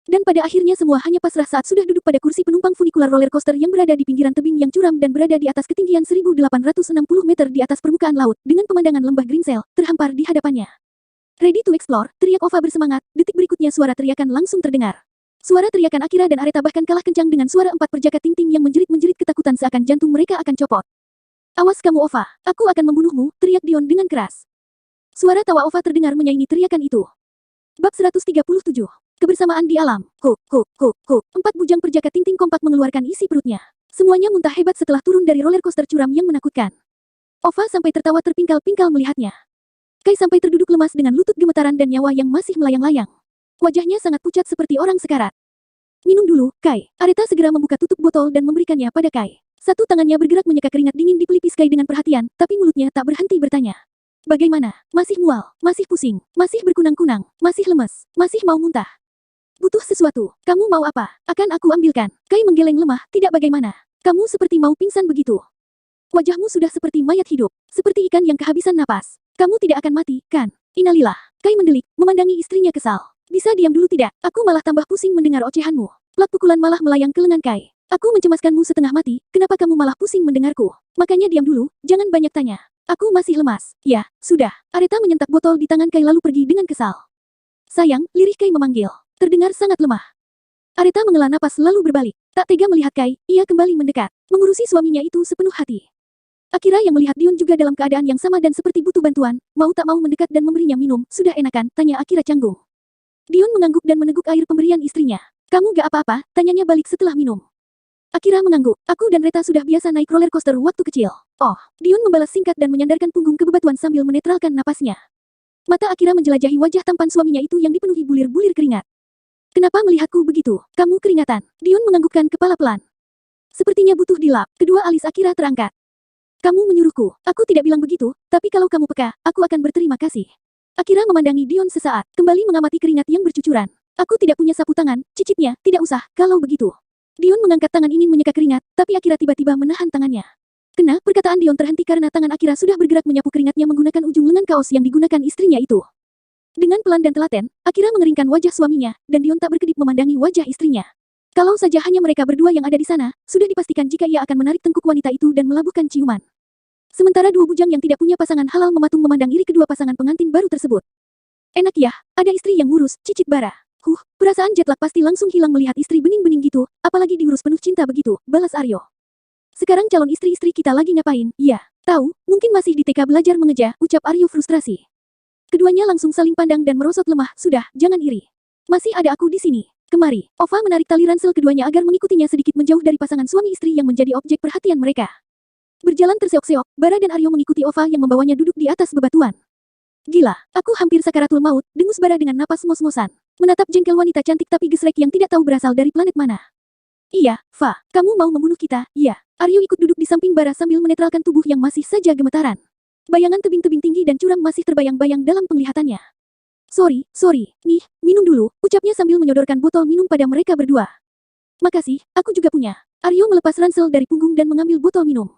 Dan pada akhirnya semua hanya pasrah saat sudah duduk pada kursi penumpang funikular roller coaster yang berada di pinggiran tebing yang curam dan berada di atas ketinggian 1860 meter di atas permukaan laut, dengan pemandangan lembah Grinsel terhampar di hadapannya. Ready to explore, teriak Ova bersemangat, detik berikutnya suara teriakan langsung terdengar. Suara teriakan Akira dan Areta bahkan kalah kencang dengan suara 4 perjaka ting-ting yang menjerit-menjerit ketakutan seakan jantung mereka akan copot. Awas kamu Ova, aku akan membunuhmu, teriak Dion dengan keras. Suara tawa Ova terdengar menyaingi teriakan itu. Bab 137. Kebersamaan di alam. Kuk. 4 bujang perjaka ting-ting kompak mengeluarkan isi perutnya. Semuanya muntah hebat setelah turun dari roller coaster curam yang menakutkan. Ova sampai tertawa terpingkal-pingkal melihatnya. Kai sampai terduduk lemas dengan lutut gemetaran dan nyawa yang masih melayang-layang. Wajahnya sangat pucat seperti orang sekarat. Minum dulu, Kai. Areta segera membuka tutup botol dan memberikannya pada Kai. Satu tangannya bergerak menyeka keringat dingin di pelipis Kai dengan perhatian, tapi mulutnya tak berhenti bertanya. Bagaimana? Masih mual, masih pusing, masih berkunang-kunang, masih lemes, masih mau muntah. Butuh sesuatu. Kamu mau apa? Akan aku ambilkan. Kai menggeleng lemah, tidak bagaimana. Kamu seperti mau pingsan begitu. Wajahmu sudah seperti mayat hidup, seperti ikan yang kehabisan napas. Kamu tidak akan mati, kan? Innalillah. Kai mendelik, memandangi istrinya kesal. Bisa diam dulu tidak? Aku malah tambah pusing mendengar ocehanmu. Plak pukulan malah melayang ke lengan Kai. Aku mencemaskanmu setengah mati, kenapa kamu malah pusing mendengarku? Makanya diam dulu, jangan banyak tanya. Aku masih lemas. Ya, sudah. Areta menyentak botol di tangan Kai lalu pergi dengan kesal. Sayang, lirih Kai memanggil. Terdengar sangat lemah. Areta menghela napas lalu berbalik. Tak tega melihat Kai, ia kembali mendekat. Mengurusi suaminya itu sepenuh hati. Akira yang melihat Dion juga dalam keadaan yang sama dan seperti butuh bantuan, mau tak mau mendekat dan memberinya minum. Sudah enakan, tanya Akira canggung. Dion mengangguk dan meneguk air pemberian istrinya. Kamu gak apa-apa, tanyanya balik setelah minum. Akira mengangguk. Aku dan Reta sudah biasa naik roller coaster waktu kecil. Oh, Dion membalas singkat dan menyandarkan punggung ke bebatuan sambil menetralkan napasnya. Mata Akira menjelajahi wajah tampan suaminya itu yang dipenuhi bulir-bulir keringat. Kenapa melihatku begitu? Kamu keringatan. Dion menganggukkan kepala pelan. Sepertinya butuh dilap. Kedua alis Akira terangkat. Kamu menyuruhku. Aku tidak bilang begitu, tapi kalau kamu peka, aku akan berterima kasih. Akira memandangi Dion sesaat, kembali mengamati keringat yang bercucuran. Aku tidak punya sapu tangan, cicitnya, tidak usah, kalau begitu. Dion mengangkat tangan ingin menyeka keringat, tapi Akira tiba-tiba menahan tangannya. Kena, perkataan Dion terhenti karena tangan Akira sudah bergerak menyapu keringatnya menggunakan ujung lengan kaos yang digunakan istrinya itu. Dengan pelan dan telaten, Akira mengeringkan wajah suaminya, dan Dion tak berkedip memandangi wajah istrinya. Kalau saja hanya mereka berdua yang ada di sana, sudah dipastikan jika ia akan menarik tengkuk wanita itu dan melabuhkan ciuman. Sementara dua bujang yang tidak punya pasangan halal mematung memandang iri kedua pasangan pengantin baru tersebut. Enak ya, ada istri yang ngurus, cicit bara. Perasaan jet lag pasti langsung hilang melihat istri bening-bening gitu, apalagi diurus penuh cinta begitu, balas Aryo. Sekarang calon istri-istri kita lagi ngapain? Iya, tahu, mungkin masih di TK belajar mengeja, ucap Aryo frustrasi. Keduanya langsung saling pandang dan merosot lemah, sudah, jangan iri. Masih ada aku di sini. Kemari, Ova menarik tali ransel keduanya agar mengikutinya sedikit menjauh dari pasangan suami istri yang menjadi objek perhatian mereka. Berjalan terseok-seok, Bara dan Aryo mengikuti Ova yang membawanya duduk di atas bebatuan. Gila, aku hampir sakaratul maut, dengus Bara dengan napas ngos-ngosan. Menatap jengkel wanita cantik tapi gesrek yang tidak tahu berasal dari planet mana. Iya, Fa, kamu mau membunuh kita, iya. Aryo ikut duduk di samping Bara sambil menetralkan tubuh yang masih saja gemetaran. Bayangan tebing-tebing tinggi dan curam masih terbayang-bayang dalam penglihatannya. Sorry, nih, minum dulu, ucapnya sambil menyodorkan botol minum pada mereka berdua. Makasih, aku juga punya. Aryo melepas ransel dari punggung dan mengambil botol minum.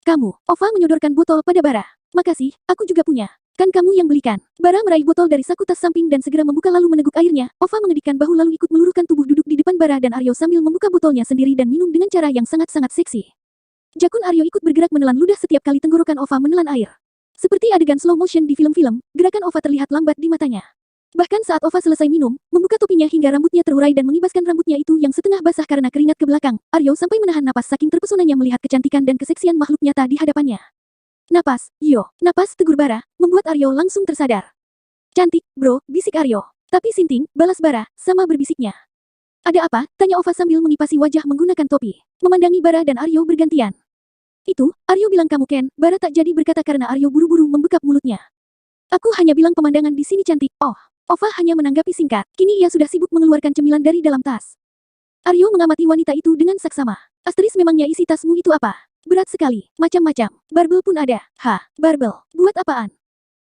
Kamu, Ova menyodorkan botol pada Bara. Makasih, aku juga punya. Kan kamu yang belikan. Bara meraih botol dari saku tas samping dan segera membuka lalu meneguk airnya. Ova mengedikkan bahu lalu ikut meluruhkan tubuh duduk di depan Bara dan Aryo sambil membuka botolnya sendiri dan minum dengan cara yang sangat-sangat seksi. Jakun Aryo ikut bergerak menelan ludah setiap kali tenggorokan Ova menelan air. Seperti adegan slow motion di film-film, gerakan Ova terlihat lambat di matanya. Bahkan saat Ova selesai minum, membuka topinya hingga rambutnya terurai dan mengibaskan rambutnya itu yang setengah basah karena keringat ke belakang, Aryo sampai menahan napas saking terpesonanya melihat kecantikan dan keseksian makhluk nyata di hadapannya. Napas, napas, tegur Bara, membuat Aryo langsung tersadar. Cantik, bro, bisik Aryo. Tapi sinting, balas Bara, sama berbisiknya. Ada apa? Tanya Ova sambil mengipasi wajah menggunakan topi. Memandangi Bara dan Aryo bergantian. Itu, Aryo bilang kamu Ken, Bara tak jadi berkata karena Aryo buru-buru membekap mulutnya. Aku hanya bilang pemandangan di sini cantik, oh. Ova hanya menanggapi singkat, kini ia sudah sibuk mengeluarkan cemilan dari dalam tas. Aryo mengamati wanita itu dengan saksama. Asteris memangnya isi tasmu itu apa? Berat sekali, macam-macam. Barbel pun ada. Barbel, buat apaan?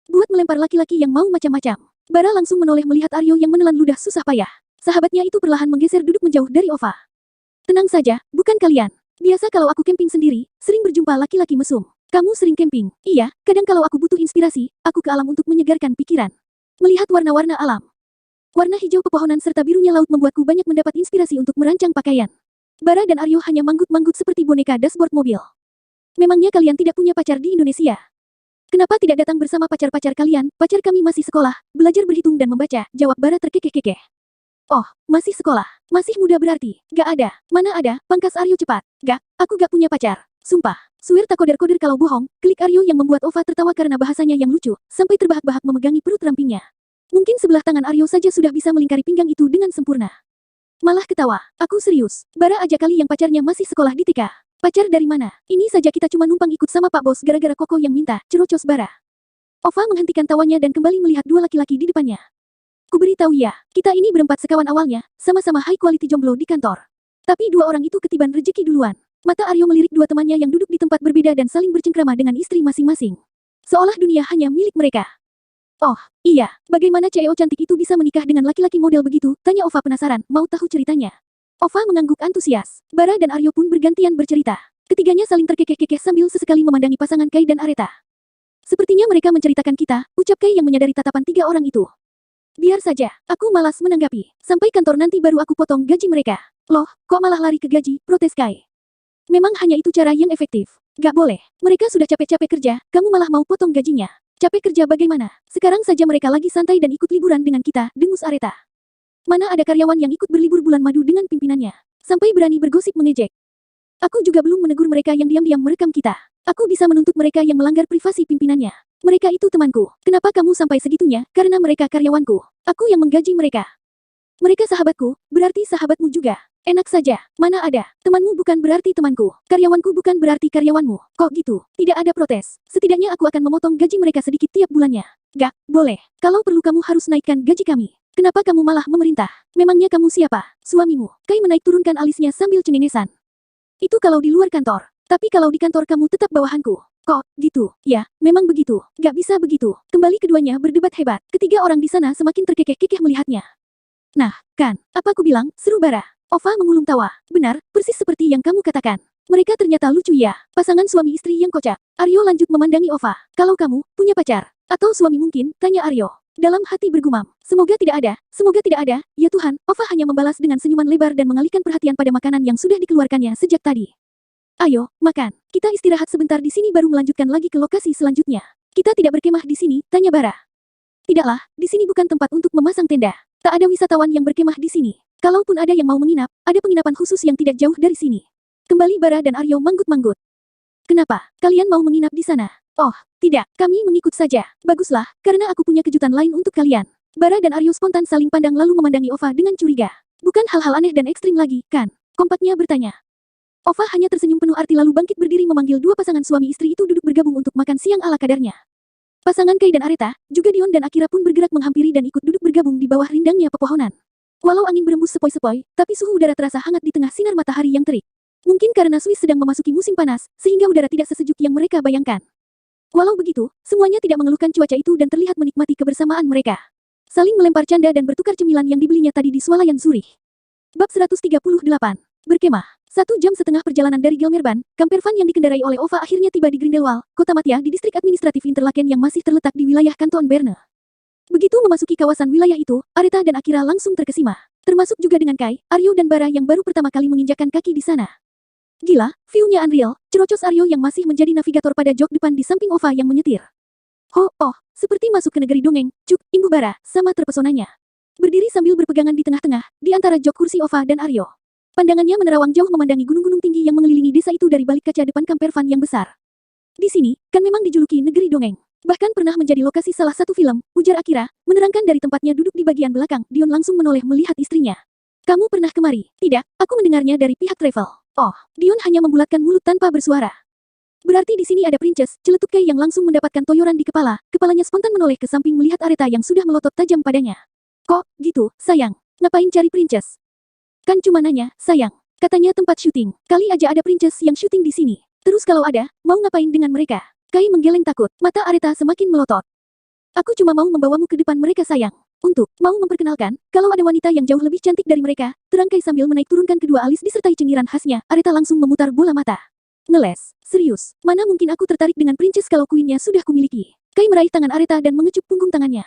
Buat melempar laki-laki yang mau macam-macam. Bara langsung menoleh melihat Aryo yang menelan ludah susah payah. Sahabatnya itu perlahan menggeser duduk menjauh dari Ova. Tenang saja, bukan kalian. Biasa kalau aku camping sendiri, sering berjumpa laki-laki mesum. Kamu sering camping? Iya, kadang kalau aku butuh inspirasi, aku ke alam untuk menyegarkan pikiran. Melihat warna-warna alam. Warna hijau pepohonan serta birunya laut membuatku banyak mendapat inspirasi untuk merancang pakaian. Bara dan Aryo hanya manggut-manggut seperti boneka dashboard mobil. Memangnya kalian tidak punya pacar di Indonesia? Kenapa tidak datang bersama pacar-pacar kalian? Pacar kami masih sekolah, belajar berhitung dan membaca, jawab Bara terkekeh-kekeh. Oh, masih sekolah. Masih muda berarti. Gak ada. Mana ada, pangkas Aryo cepat. Gak, aku gak punya pacar. Sumpah. Suir tak koder-koder kalau bohong, klik Aryo yang membuat Ova tertawa karena bahasanya yang lucu, sampai terbahak-bahak memegangi perut rampingnya. Mungkin sebelah tangan Aryo saja sudah bisa melingkari pinggang itu dengan sempurna. Malah ketawa. Aku serius. Bara aja kali yang pacarnya masih sekolah di TK. Pacar dari mana? Ini saja kita cuma numpang ikut sama Pak Bos gara-gara Koko yang minta, cerocos Bara. Ova menghentikan tawanya dan kembali melihat dua laki-laki di depannya. Kuberitahu ya, kita ini berempat sekawan awalnya, sama-sama high quality jomblo di kantor. Tapi dua orang itu ketiban rezeki duluan. Mata Aryo melirik dua temannya yang duduk di tempat berbeda dan saling bercengkrama dengan istri masing-masing. Seolah dunia hanya milik mereka. Oh, iya, bagaimana CEO cantik itu bisa menikah dengan laki-laki model begitu? Tanya Ova penasaran, mau tahu ceritanya. Ova mengangguk antusias. Bara dan Aryo pun bergantian bercerita. Ketiganya saling terkekeh-kekeh sambil sesekali memandangi pasangan Kai dan Areta. Sepertinya mereka menceritakan kita, ucap Kai yang menyadari tatapan tiga orang itu. Biar saja, aku malas menanggapi. Sampai kantor nanti baru aku potong gaji mereka. Loh, kok malah lari ke gaji, protes Kai. Memang hanya itu cara yang efektif. Gak boleh. Mereka sudah capek-capek kerja, kamu malah mau potong gajinya. Capek kerja bagaimana? Sekarang saja mereka lagi santai dan ikut liburan dengan kita, dengus Areta. Mana ada karyawan yang ikut berlibur bulan madu dengan pimpinannya. Sampai berani bergosip mengejek. Aku juga belum menegur mereka yang diam-diam merekam kita. Aku bisa menuntut mereka yang melanggar privasi pimpinannya. Mereka itu temanku. Kenapa kamu sampai segitunya? Karena mereka karyawanku. Aku yang menggaji mereka. Mereka sahabatku, berarti sahabatmu juga. Enak saja, mana ada. Temanmu bukan berarti temanku. Karyawanku bukan berarti karyawanmu. Kok gitu? Tidak ada protes. Setidaknya aku akan memotong gaji mereka sedikit tiap bulannya. Gak, boleh. Kalau perlu kamu harus naikkan gaji kami. Kenapa kamu malah memerintah? Memangnya kamu siapa? Suamimu. Kai menaik turunkan alisnya sambil cengengesan. Itu kalau di luar kantor. Tapi kalau di kantor kamu tetap bawahanku. Kok, gitu? Ya, memang begitu. Gak bisa begitu. Kembali keduanya berdebat hebat. Ketiga orang di sana semakin terkekeh-kekeh melihatnya. Nah, kan, apa aku bilang, seru Bara. Ova mengulung tawa. Benar, persis seperti yang kamu katakan. Mereka ternyata lucu ya. Pasangan suami istri yang kocak. Aryo lanjut memandangi Ova. Kalau kamu, punya pacar. Atau suami mungkin, tanya Aryo. Dalam hati bergumam. Semoga tidak ada, semoga tidak ada. Ya Tuhan, Ova hanya membalas dengan senyuman lebar dan mengalihkan perhatian pada makanan yang sudah dikeluarkannya sejak tadi. Ayo, makan. Kita istirahat sebentar di sini baru melanjutkan lagi ke lokasi selanjutnya. Kita tidak berkemah di sini, tanya Bara. Tidaklah, di sini bukan tempat untuk memasang tenda. Tak ada wisatawan yang berkemah di sini. Kalaupun ada yang mau menginap, ada penginapan khusus yang tidak jauh dari sini. Kembali Bara dan Aryo manggut-manggut. Kenapa? Kalian mau menginap di sana? Oh, tidak, kami mengikut saja. Baguslah, karena aku punya kejutan lain untuk kalian. Bara dan Aryo spontan saling pandang lalu memandangi Ova dengan curiga. Bukan hal-hal aneh dan ekstrim lagi, kan? Kompatnya bertanya. Ova hanya tersenyum penuh arti lalu bangkit berdiri memanggil dua pasangan suami istri itu duduk bergabung untuk makan siang ala kadarnya. Pasangan Kai dan Aretha, juga Dion dan Akira pun bergerak menghampiri dan ikut duduk bergabung di bawah rindangnya pepohonan. Walau angin berembus sepoi-sepoi, tapi suhu udara terasa hangat di tengah sinar matahari yang terik. Mungkin karena Swiss sedang memasuki musim panas, sehingga udara tidak sesejuk yang mereka bayangkan. Walau begitu, semuanya tidak mengeluhkan cuaca itu dan terlihat menikmati kebersamaan mereka. Saling melempar canda dan bertukar cemilan yang dibelinya tadi di swalayan Zurich. Bab 138. Berkemah. 1,5 jam perjalanan dari Gelmerban, camper van yang dikendarai oleh Ova akhirnya tiba di Grindelwald, kota Matia di distrik administratif Interlaken yang masih terletak di wilayah Kanton Berne. Begitu memasuki kawasan wilayah itu, Aretha dan Akira langsung terkesima. Termasuk juga dengan Kai, Aryo dan Bara yang baru pertama kali menginjakkan kaki di sana. Gila, view-nya unreal, cerocos Aryo yang masih menjadi navigator pada jok depan di samping Ova yang menyetir. Seperti masuk ke negeri dongeng, cuk, imbu Bara, sama terpesonanya. Berdiri sambil berpegangan di tengah-tengah, di antara jok kursi Ova dan Aryo. Pandangannya menerawang jauh memandangi gunung-gunung tinggi yang mengelilingi desa itu dari balik kaca depan camper van yang besar. Di sini, kan memang dijuluki negeri dongeng. Bahkan pernah menjadi lokasi salah satu film, ujar Akira, menerangkan dari tempatnya duduk di bagian belakang. Dion langsung menoleh melihat istrinya. Kamu pernah kemari? Tidak, aku mendengarnya dari pihak travel. Oh, Dion hanya membulatkan mulut tanpa bersuara. Berarti di sini ada Princess, celetuk Kai yang langsung mendapatkan toyoran di kepala, kepalanya spontan menoleh ke samping melihat Aretha yang sudah melotot tajam padanya. Kok, gitu, sayang? Ngapain cari Princess? Kan cuma nanya, sayang. Katanya tempat syuting. Kali aja ada Princess yang syuting di sini. Terus kalau ada, mau ngapain dengan mereka? Kai menggeleng takut, mata Aretha semakin melotot. Aku cuma mau membawamu ke depan mereka sayang. Untuk, mau memperkenalkan, kalau ada wanita yang jauh lebih cantik dari mereka, terang Kai sambil menaik turunkan kedua alis disertai cengiran khasnya, Aretha langsung memutar bola mata. Ngeles, serius, mana mungkin aku tertarik dengan Princess kalau kuinnya sudah kumiliki. Kai meraih tangan Aretha dan mengecup punggung tangannya.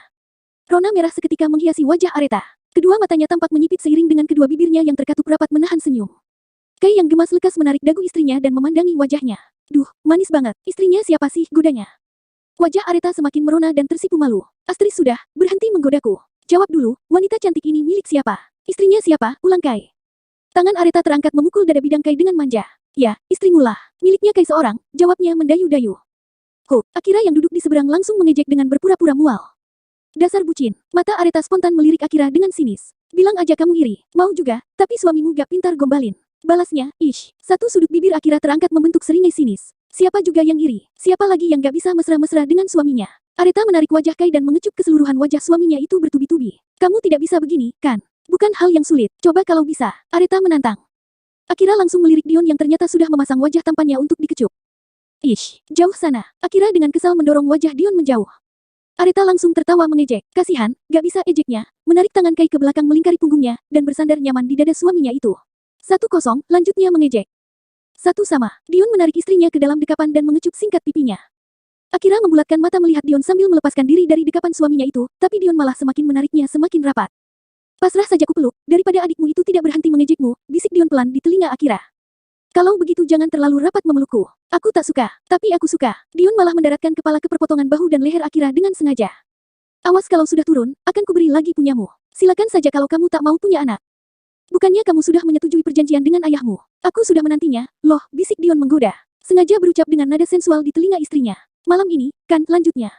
Rona merah seketika menghiasi wajah Aretha. Kedua matanya tampak menyipit seiring dengan kedua bibirnya yang terkatup rapat menahan senyum. Kai yang gemas lekas menarik dagu istrinya dan memandangi wajahnya. Duh, manis banget. Istrinya siapa sih, godanya? Wajah Aretha semakin merona dan tersipu malu. Astrid sudah, berhenti menggodaku. Jawab dulu, wanita cantik ini milik siapa? Istrinya siapa? Ulang Kai. Tangan Aretha terangkat memukul dada bidang Kai dengan manja. Ya, istrimu lah. Miliknya Kai seorang, jawabnya mendayu-dayu. Akira yang duduk di seberang langsung mengejek dengan berpura-pura mual. Dasar bucin. Mata Aretha spontan melirik Akira dengan sinis. Bilang aja kamu iri. Mau juga, tapi suamimu gak pintar gombalin. Balasnya, ish. Satu sudut bibir Akira terangkat membentuk seringai sinis. Siapa juga yang iri? Siapa lagi yang gak bisa mesra-mesra dengan suaminya? Aretha menarik wajah Kai dan mengecup keseluruhan wajah suaminya itu bertubi-tubi. Kamu tidak bisa begini, kan? Bukan hal yang sulit. Coba kalau bisa. Aretha menantang. Akira langsung melirik Dion yang ternyata sudah memasang wajah tampannya untuk dikecup. Ish, jauh sana. Akira dengan kesal mendorong wajah Dion menjauh. Aretha langsung tertawa mengejek. Kasihan, gak bisa ejeknya. Menarik tangan Kai ke belakang melingkari punggungnya, dan bersandar nyaman di dada suaminya itu. 1-0, lanjutnya mengejek. 1 sama. Dion menarik istrinya ke dalam dekapan dan mengecup singkat pipinya. Akira membulatkan mata melihat Dion sambil melepaskan diri dari dekapan suaminya itu, tapi Dion malah semakin menariknya semakin rapat. Pasrah saja kupeluk, daripada adikmu itu tidak berhenti mengejekmu, bisik Dion pelan di telinga Akira. Kalau begitu jangan terlalu rapat memelukku. Aku tak suka, tapi aku suka. Dion malah mendaratkan kepala ke perpotongan bahu dan leher Akira dengan sengaja. Awas kalau sudah turun, akan kuberi lagi punyamu. Silakan saja kalau kamu tak mau punya anak. Bukannya kamu sudah menyetujui perjanjian dengan ayahmu? Aku sudah menantinya, loh, bisik Dion menggoda. Sengaja berucap dengan nada sensual di telinga istrinya. Malam ini, kan, lanjutnya.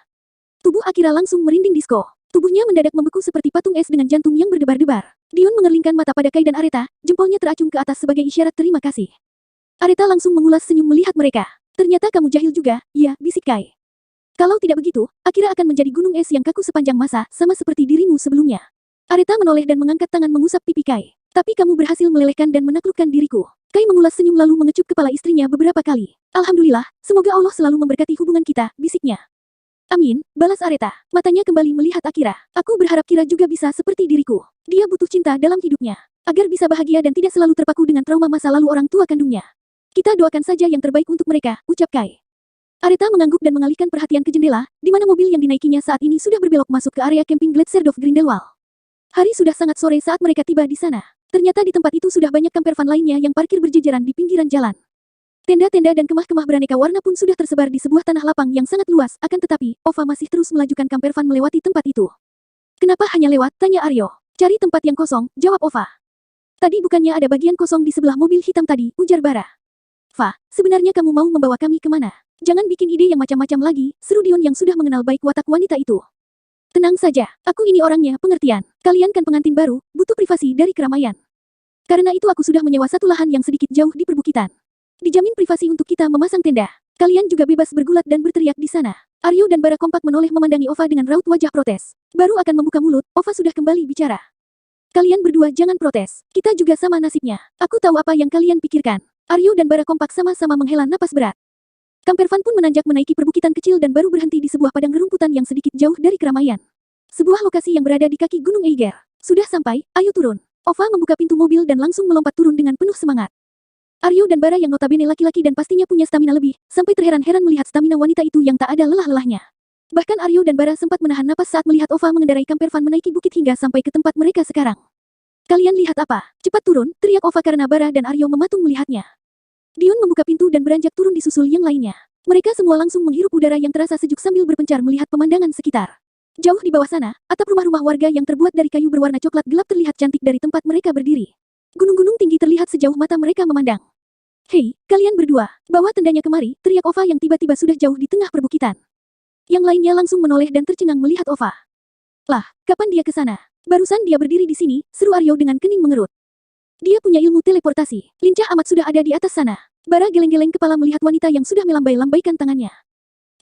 Tubuh Akira langsung merinding disko. Tubuhnya mendadak membeku seperti patung es dengan jantung yang berdebar-debar. Dion mengerlingkan mata pada Kai dan Aretha, jempolnya teracung ke atas sebagai isyarat terima kasih. Aretha langsung mengulas senyum melihat mereka. Ternyata kamu jahil juga, ya, bisik Kai. Kalau tidak begitu, Akira akan menjadi gunung es yang kaku sepanjang masa, sama seperti dirimu sebelumnya. Aretha menoleh dan mengangkat tangan mengusap pipi Kai. Tapi kamu berhasil melelehkan dan menaklukkan diriku. Kai mengulas senyum lalu mengecup kepala istrinya beberapa kali. Alhamdulillah, semoga Allah selalu memberkati hubungan kita, bisiknya. Amin, balas Aretha. Matanya kembali melihat Akira. Aku berharap Kira juga bisa seperti diriku. Dia butuh cinta dalam hidupnya. Agar bisa bahagia dan tidak selalu terpaku dengan trauma masa lalu orang tua kandungnya. Kita doakan saja yang terbaik untuk mereka, ucap Kai. Aretha mengangguk dan mengalihkan perhatian ke jendela, di mana mobil yang dinaikinya saat ini sudah berbelok masuk ke area camping Gladserdorf Grindelwald. Hari sudah sangat sore saat mereka tiba di sana. Ternyata di tempat itu sudah banyak camper van lainnya yang parkir berjejeran di pinggiran jalan. Tenda-tenda dan kemah-kemah beraneka warna pun sudah tersebar di sebuah tanah lapang yang sangat luas, akan tetapi, Ova masih terus melajukan camper van melewati tempat itu. Kenapa hanya lewat? Tanya Aryo. Cari tempat yang kosong, jawab Ova. Tadi bukannya ada bagian kosong di sebelah mobil hitam tadi, ujar Bara. Fa, sebenarnya kamu mau membawa kami kemana? Jangan bikin ide yang macam-macam lagi, seru Dion yang sudah mengenal baik watak wanita itu. Tenang saja, aku ini orangnya pengertian. Kalian kan pengantin baru, butuh privasi dari keramaian. Karena itu aku sudah menyewa satu lahan yang sedikit jauh di perbukitan. Dijamin privasi untuk kita memasang tenda. Kalian juga bebas bergulat dan berteriak di sana. Aryo dan Bara kompak menoleh memandangi Ova dengan raut wajah protes. Baru akan membuka mulut, Ova sudah kembali bicara. Kalian berdua jangan protes. Kita juga sama nasibnya. Aku tahu apa yang kalian pikirkan. Aryo dan Bara kompak sama-sama menghela napas berat. Kampervan pun menanjak menaiki perbukitan kecil dan baru berhenti di sebuah padang rerumputan yang sedikit jauh dari keramaian. Sebuah lokasi yang berada di kaki Gunung Eiger. Sudah sampai, ayo turun. Ova membuka pintu mobil dan langsung melompat turun dengan penuh semangat. Aryo dan Bara yang notabene laki-laki dan pastinya punya stamina lebih, sampai terheran-heran melihat stamina wanita itu yang tak ada lelah-lelahnya. Bahkan Aryo dan Bara sempat menahan napas saat melihat Ova mengendarai kampervan menaiki bukit hingga sampai ke tempat mereka sekarang. Kalian lihat apa? Cepat turun, teriak Ova karena Bara dan Aryo mematung melihatnya. Dion membuka pintu dan beranjak turun disusul yang lainnya. Mereka semua langsung menghirup udara yang terasa sejuk sambil berpencar melihat pemandangan sekitar. Jauh di bawah sana, atap rumah-rumah warga yang terbuat dari kayu berwarna coklat gelap terlihat cantik dari tempat mereka berdiri. Gunung-gunung tinggi terlihat sejauh mata mereka memandang. Hei, kalian berdua, bawa tendanya kemari, teriak Ova yang tiba-tiba sudah jauh di tengah perbukitan. Yang lainnya langsung menoleh dan tercengang melihat Ova. Lah, kapan dia ke sana? Barusan dia berdiri di sini, seru Aryo dengan kening mengerut. Dia punya ilmu teleportasi, lincah amat sudah ada di atas sana. Bara geleng-geleng kepala melihat wanita yang sudah melambai-lambaikan tangannya.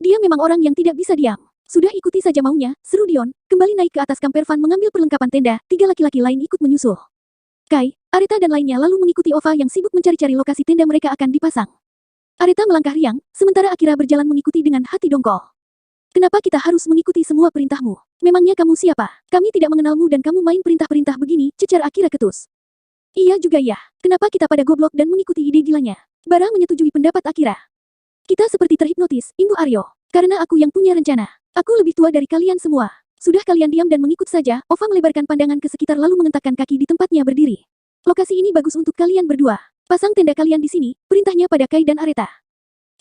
Dia memang orang yang tidak bisa diam. Sudah ikuti saja maunya, seru Dion, kembali naik ke atas kampervan mengambil perlengkapan tenda, tiga laki-laki lain ikut menyusul. Kai, Areta dan lainnya lalu mengikuti Ova yang sibuk mencari-cari lokasi tenda mereka akan dipasang. Areta melangkah riang, sementara Akira berjalan mengikuti dengan hati dongkol. Kenapa kita harus mengikuti semua perintahmu? Memangnya kamu siapa? Kami tidak mengenalmu dan kamu main perintah-perintah begini, cecar Akira ketus. Iya juga ya, kenapa kita pada goblok dan mengikuti ide gilanya? Bara menyetujui pendapat Akira. Kita seperti terhipnotis, Imbu Aryo. Karena aku yang punya rencana. Aku lebih tua dari kalian semua. Sudah kalian diam dan mengikut saja, Ova melebarkan pandangan ke sekitar lalu mengentakkan kaki di tempatnya berdiri. Lokasi ini bagus untuk kalian berdua. Pasang tenda kalian di sini, perintahnya pada Kai dan Areta.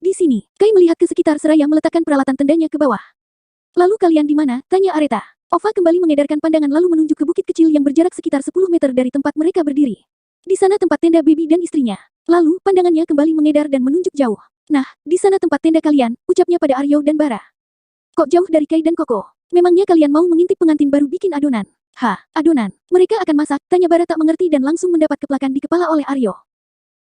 Di sini, Kai melihat ke sekitar seraya meletakkan peralatan tendanya ke bawah. Lalu kalian di mana? Tanya Areta. Ova kembali mengedarkan pandangan lalu menunjuk ke bukit kecil yang berjarak sekitar 10 meter dari tempat mereka berdiri. Di sana tempat tenda Baby dan istrinya. Lalu, pandangannya kembali mengedar dan menunjuk jauh. Nah, di sana tempat tenda kalian, ucapnya pada Aryo dan Bara. Kok jauh dari Kai dan Koko? Memangnya kalian mau mengintip pengantin baru bikin adonan? Hah, adonan? Mereka akan masak, tanya Bara tak mengerti dan langsung mendapat keplakan di kepala oleh Aryo.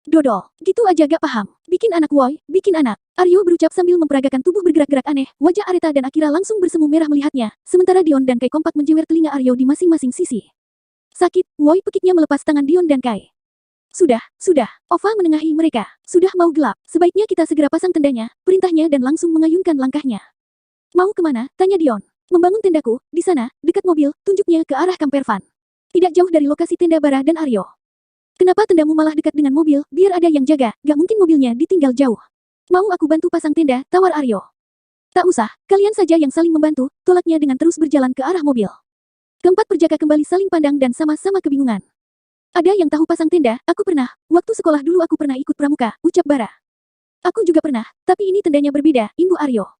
Dodol, gitu aja gak paham. Bikin anak woi, bikin anak. Aryo berucap sambil memperagakan tubuh bergerak-gerak aneh. Wajah Areta dan Akira langsung bersemu merah melihatnya, sementara Dion dan Kai kompak menjewer telinga Aryo di masing-masing sisi. Sakit, woi pekiknya melepas tangan Dion dan Kai. Sudah. Ova menengahi mereka. Sudah mau gelap, sebaiknya kita segera pasang tendanya, perintahnya dan langsung mengayunkan langkahnya. Mau kemana? Tanya Dion. Membangun tendaku, di sana, dekat mobil, tunjuknya ke arah kampervan. Tidak jauh dari lokasi tenda Bara dan Aryo. Kenapa tendamu malah dekat dengan mobil, biar ada yang jaga, gak mungkin mobilnya ditinggal jauh. Mau aku bantu pasang tenda, tawar Aryo. Tak usah, kalian saja yang saling membantu, tolaknya dengan terus berjalan ke arah mobil. Keempat perjaka kembali saling pandang dan sama-sama kebingungan. Ada yang tahu pasang tenda, aku pernah, waktu sekolah dulu aku pernah ikut pramuka, ucap Bara. Aku juga pernah, tapi ini tendanya berbeda, Imbu Aryo.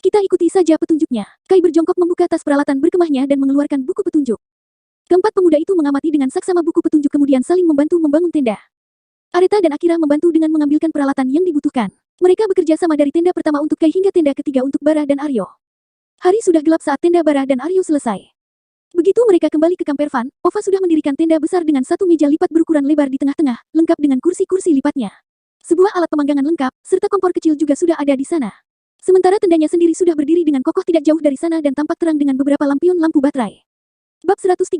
Kita ikuti saja petunjuknya. Kai berjongkok membuka tas peralatan berkemahnya dan mengeluarkan buku petunjuk. Keempat pemuda itu mengamati dengan saksama buku petunjuk kemudian saling membantu membangun tenda. Areta dan Akira membantu dengan mengambilkan peralatan yang dibutuhkan. Mereka bekerja sama dari tenda pertama untuk Kai hingga tenda ketiga untuk Bara dan Aryo. Hari sudah gelap saat tenda Bara dan Aryo selesai. Begitu mereka kembali ke kampervan, Ova sudah mendirikan tenda besar dengan satu meja lipat berukuran lebar di tengah-tengah, lengkap dengan kursi-kursi lipatnya. Sebuah alat pemanggangan lengkap, serta kompor kecil juga sudah ada di sana. Sementara tendanya sendiri sudah berdiri dengan kokoh tidak jauh dari sana dan tampak terang dengan beberapa lampion lampu baterai. Bab 139.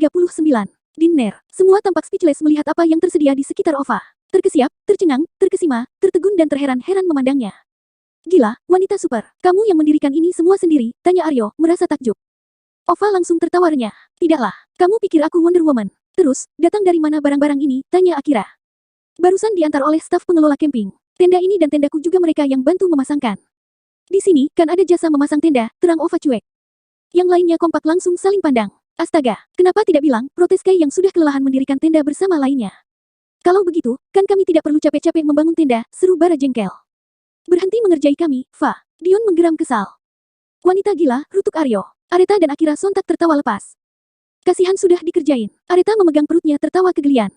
Dinner. Semua tampak speechless melihat apa yang tersedia di sekitar Ova. Terkesiap, tercengang, terkesima, tertegun dan terheran-heran memandangnya. Gila, wanita super. Kamu yang mendirikan ini semua sendiri, tanya Aryo, merasa takjub. Ova langsung tertawarnya. Tidaklah, kamu pikir aku Wonder Woman. Terus, datang dari mana barang-barang ini, tanya Akira. Barusan diantar oleh staf pengelola camping. Tenda ini dan tendaku juga mereka yang bantu memasangkan. Di sini, kan ada jasa memasang tenda, terang Ova cuek. Yang lainnya kompak langsung saling pandang. Astaga, kenapa tidak bilang, protes Kai yang sudah kelelahan mendirikan tenda bersama lainnya. Kalau begitu, kan kami tidak perlu capek-capek membangun tenda, seru Bara jengkel. Berhenti mengerjai kami, Fa. Dion menggeram kesal. Wanita gila, rutuk Aryo. Areta dan Akira sontak tertawa lepas. Kasihan sudah dikerjain. Areta memegang perutnya tertawa kegelian.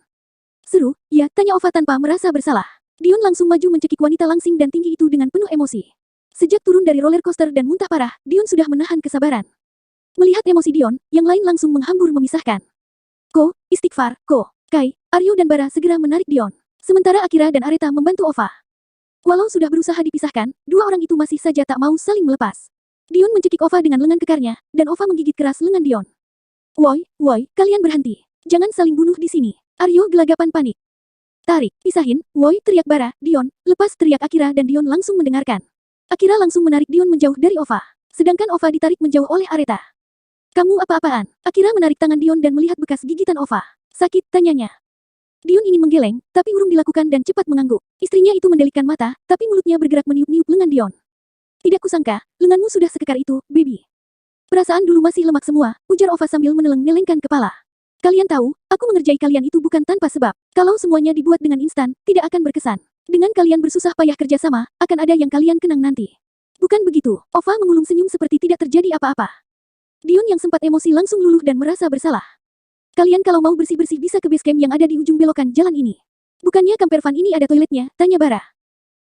Seru, ya, tanya Ova tanpa merasa bersalah. Dion langsung maju mencekik wanita langsing dan tinggi itu dengan penuh emosi. Sejak turun dari roller coaster dan muntah parah, Dion sudah menahan kesabaran. Melihat emosi Dion, yang lain langsung menghambur memisahkan. Ko, istighfar, Ko. Kai, Aryo dan Bara segera menarik Dion. Sementara Akira dan Areta membantu Ova. Walau sudah berusaha dipisahkan, dua orang itu masih saja tak mau saling melepas. Dion mencekik Ova dengan lengan kekarnya, dan Ova menggigit keras lengan Dion. Woi, kalian berhenti. Jangan saling bunuh di sini. Aryo gelagapan panik. Tarik, pisahin, woi, teriak Bara, Dion, lepas teriak Akira dan Dion langsung mendengarkan. Akira langsung menarik Dion menjauh dari Ova. Sedangkan Ova ditarik menjauh oleh Areta. Kamu apa-apaan? Akira menarik tangan Dion dan melihat bekas gigitan Ova. Sakit, tanyanya. Dion ingin menggeleng, tapi urung dilakukan dan cepat mengangguk. Istrinya itu mendelikkan mata, tapi mulutnya bergerak meniup-niup lengan Dion. Tidak kusangka, lenganmu sudah sekekar itu, baby. Perasaan dulu masih lemak semua, ujar Ova sambil meneleng-nelengkan kepala. Kalian tahu, aku mengerjai kalian itu bukan tanpa sebab. Kalau semuanya dibuat dengan instan, tidak akan berkesan. Dengan kalian bersusah payah kerjasama, akan ada yang kalian kenang nanti. Bukan begitu, Ova mengulung senyum seperti tidak terjadi apa-apa. Dion yang sempat emosi langsung luluh dan merasa bersalah. Kalian kalau mau bersih-bersih bisa ke base camp yang ada di ujung belokan jalan ini. Bukannya campervan ini ada toiletnya, tanya Bara.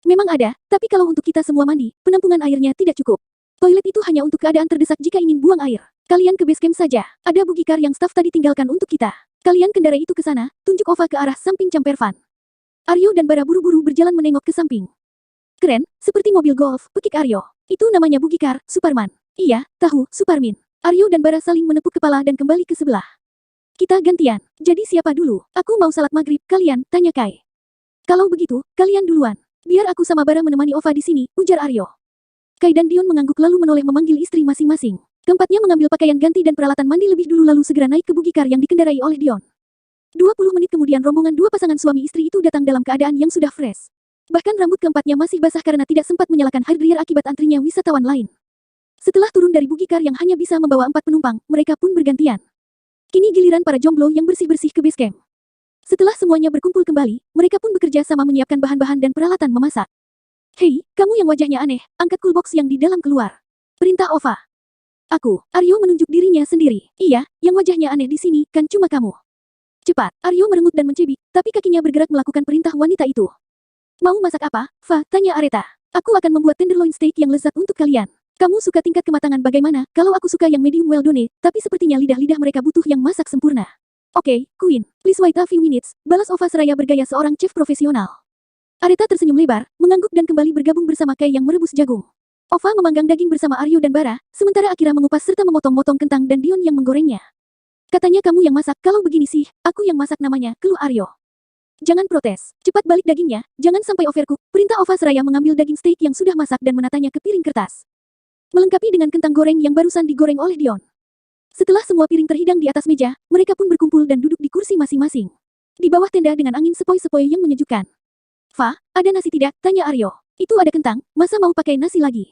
Memang ada, tapi kalau untuk kita semua mandi, penampungan airnya tidak cukup. Toilet itu hanya untuk keadaan terdesak jika ingin buang air. Kalian ke base camp saja, ada buggy car yang staf tadi tinggalkan untuk kita. Kalian kendarai itu ke sana, tunjuk Ova ke arah samping campervan. Aryo dan Bara buru-buru berjalan menengok ke samping. Keren, seperti mobil golf, pekik Aryo. Itu namanya buggy car, Superman. Iya, tahu, Supermin. Aryo dan Bara saling menepuk kepala dan kembali ke sebelah. Kita gantian. Jadi siapa dulu? Aku mau salat maghrib, kalian, tanya Kai. Kalau begitu, kalian duluan. Biar aku sama Bara menemani Ova di sini, ujar Aryo. Kai dan Dion mengangguk lalu menoleh memanggil istri masing-masing. Keempatnya mengambil pakaian ganti dan peralatan mandi lebih dulu lalu segera naik ke buggy car yang dikendarai oleh Dion. 20 menit kemudian rombongan dua pasangan suami istri itu datang dalam keadaan yang sudah fresh. Bahkan rambut keempatnya masih basah karena tidak sempat menyalakan hair dryer akibat antrinya wisatawan lain. Setelah turun dari buggy car yang hanya bisa membawa 4 penumpang, mereka pun bergantian. Kini giliran para jomblo yang bersih-bersih ke base camp. Setelah semuanya berkumpul kembali, mereka pun bekerja sama menyiapkan bahan-bahan dan peralatan memasak. Hei, kamu yang wajahnya aneh, angkat coolbox yang di dalam keluar. Perintah Ova. Aku, Aryo menunjuk dirinya sendiri. Iya, yang wajahnya aneh di sini, kan cuma kamu. Cepat, Aryo merengut dan mencibik, tapi kakinya bergerak melakukan perintah wanita itu. Mau masak apa, Fa? Tanya Areta. Aku akan membuat tenderloin steak yang lezat untuk kalian. Kamu suka tingkat kematangan bagaimana? Kalau aku suka yang medium well done, tapi sepertinya lidah-lidah mereka butuh yang masak sempurna. Oke, Queen, please wait a few minutes, balas Ova seraya bergaya seorang chef profesional. Areta tersenyum lebar, mengangguk dan kembali bergabung bersama Kai yang merebus jagung. Ova memanggang daging bersama Aryo dan Bara, sementara Akira mengupas serta memotong-motong kentang dan Dion yang menggorengnya. Katanya kamu yang masak, kalau begini sih, aku yang masak namanya, keluh Aryo. Jangan protes, cepat balik dagingnya, jangan sampai overcook, perintah Ova seraya mengambil daging steak yang sudah masak dan menatanya ke piring kertas. Melengkapi dengan kentang goreng yang barusan digoreng oleh Dion. Setelah semua piring terhidang di atas meja, mereka pun berkumpul dan duduk di kursi masing-masing. Di bawah tenda dengan angin sepoi-sepoi yang menyejukkan. Fa, ada nasi tidak? Tanya Aryo. Itu ada kentang, masa mau pakai nasi lagi?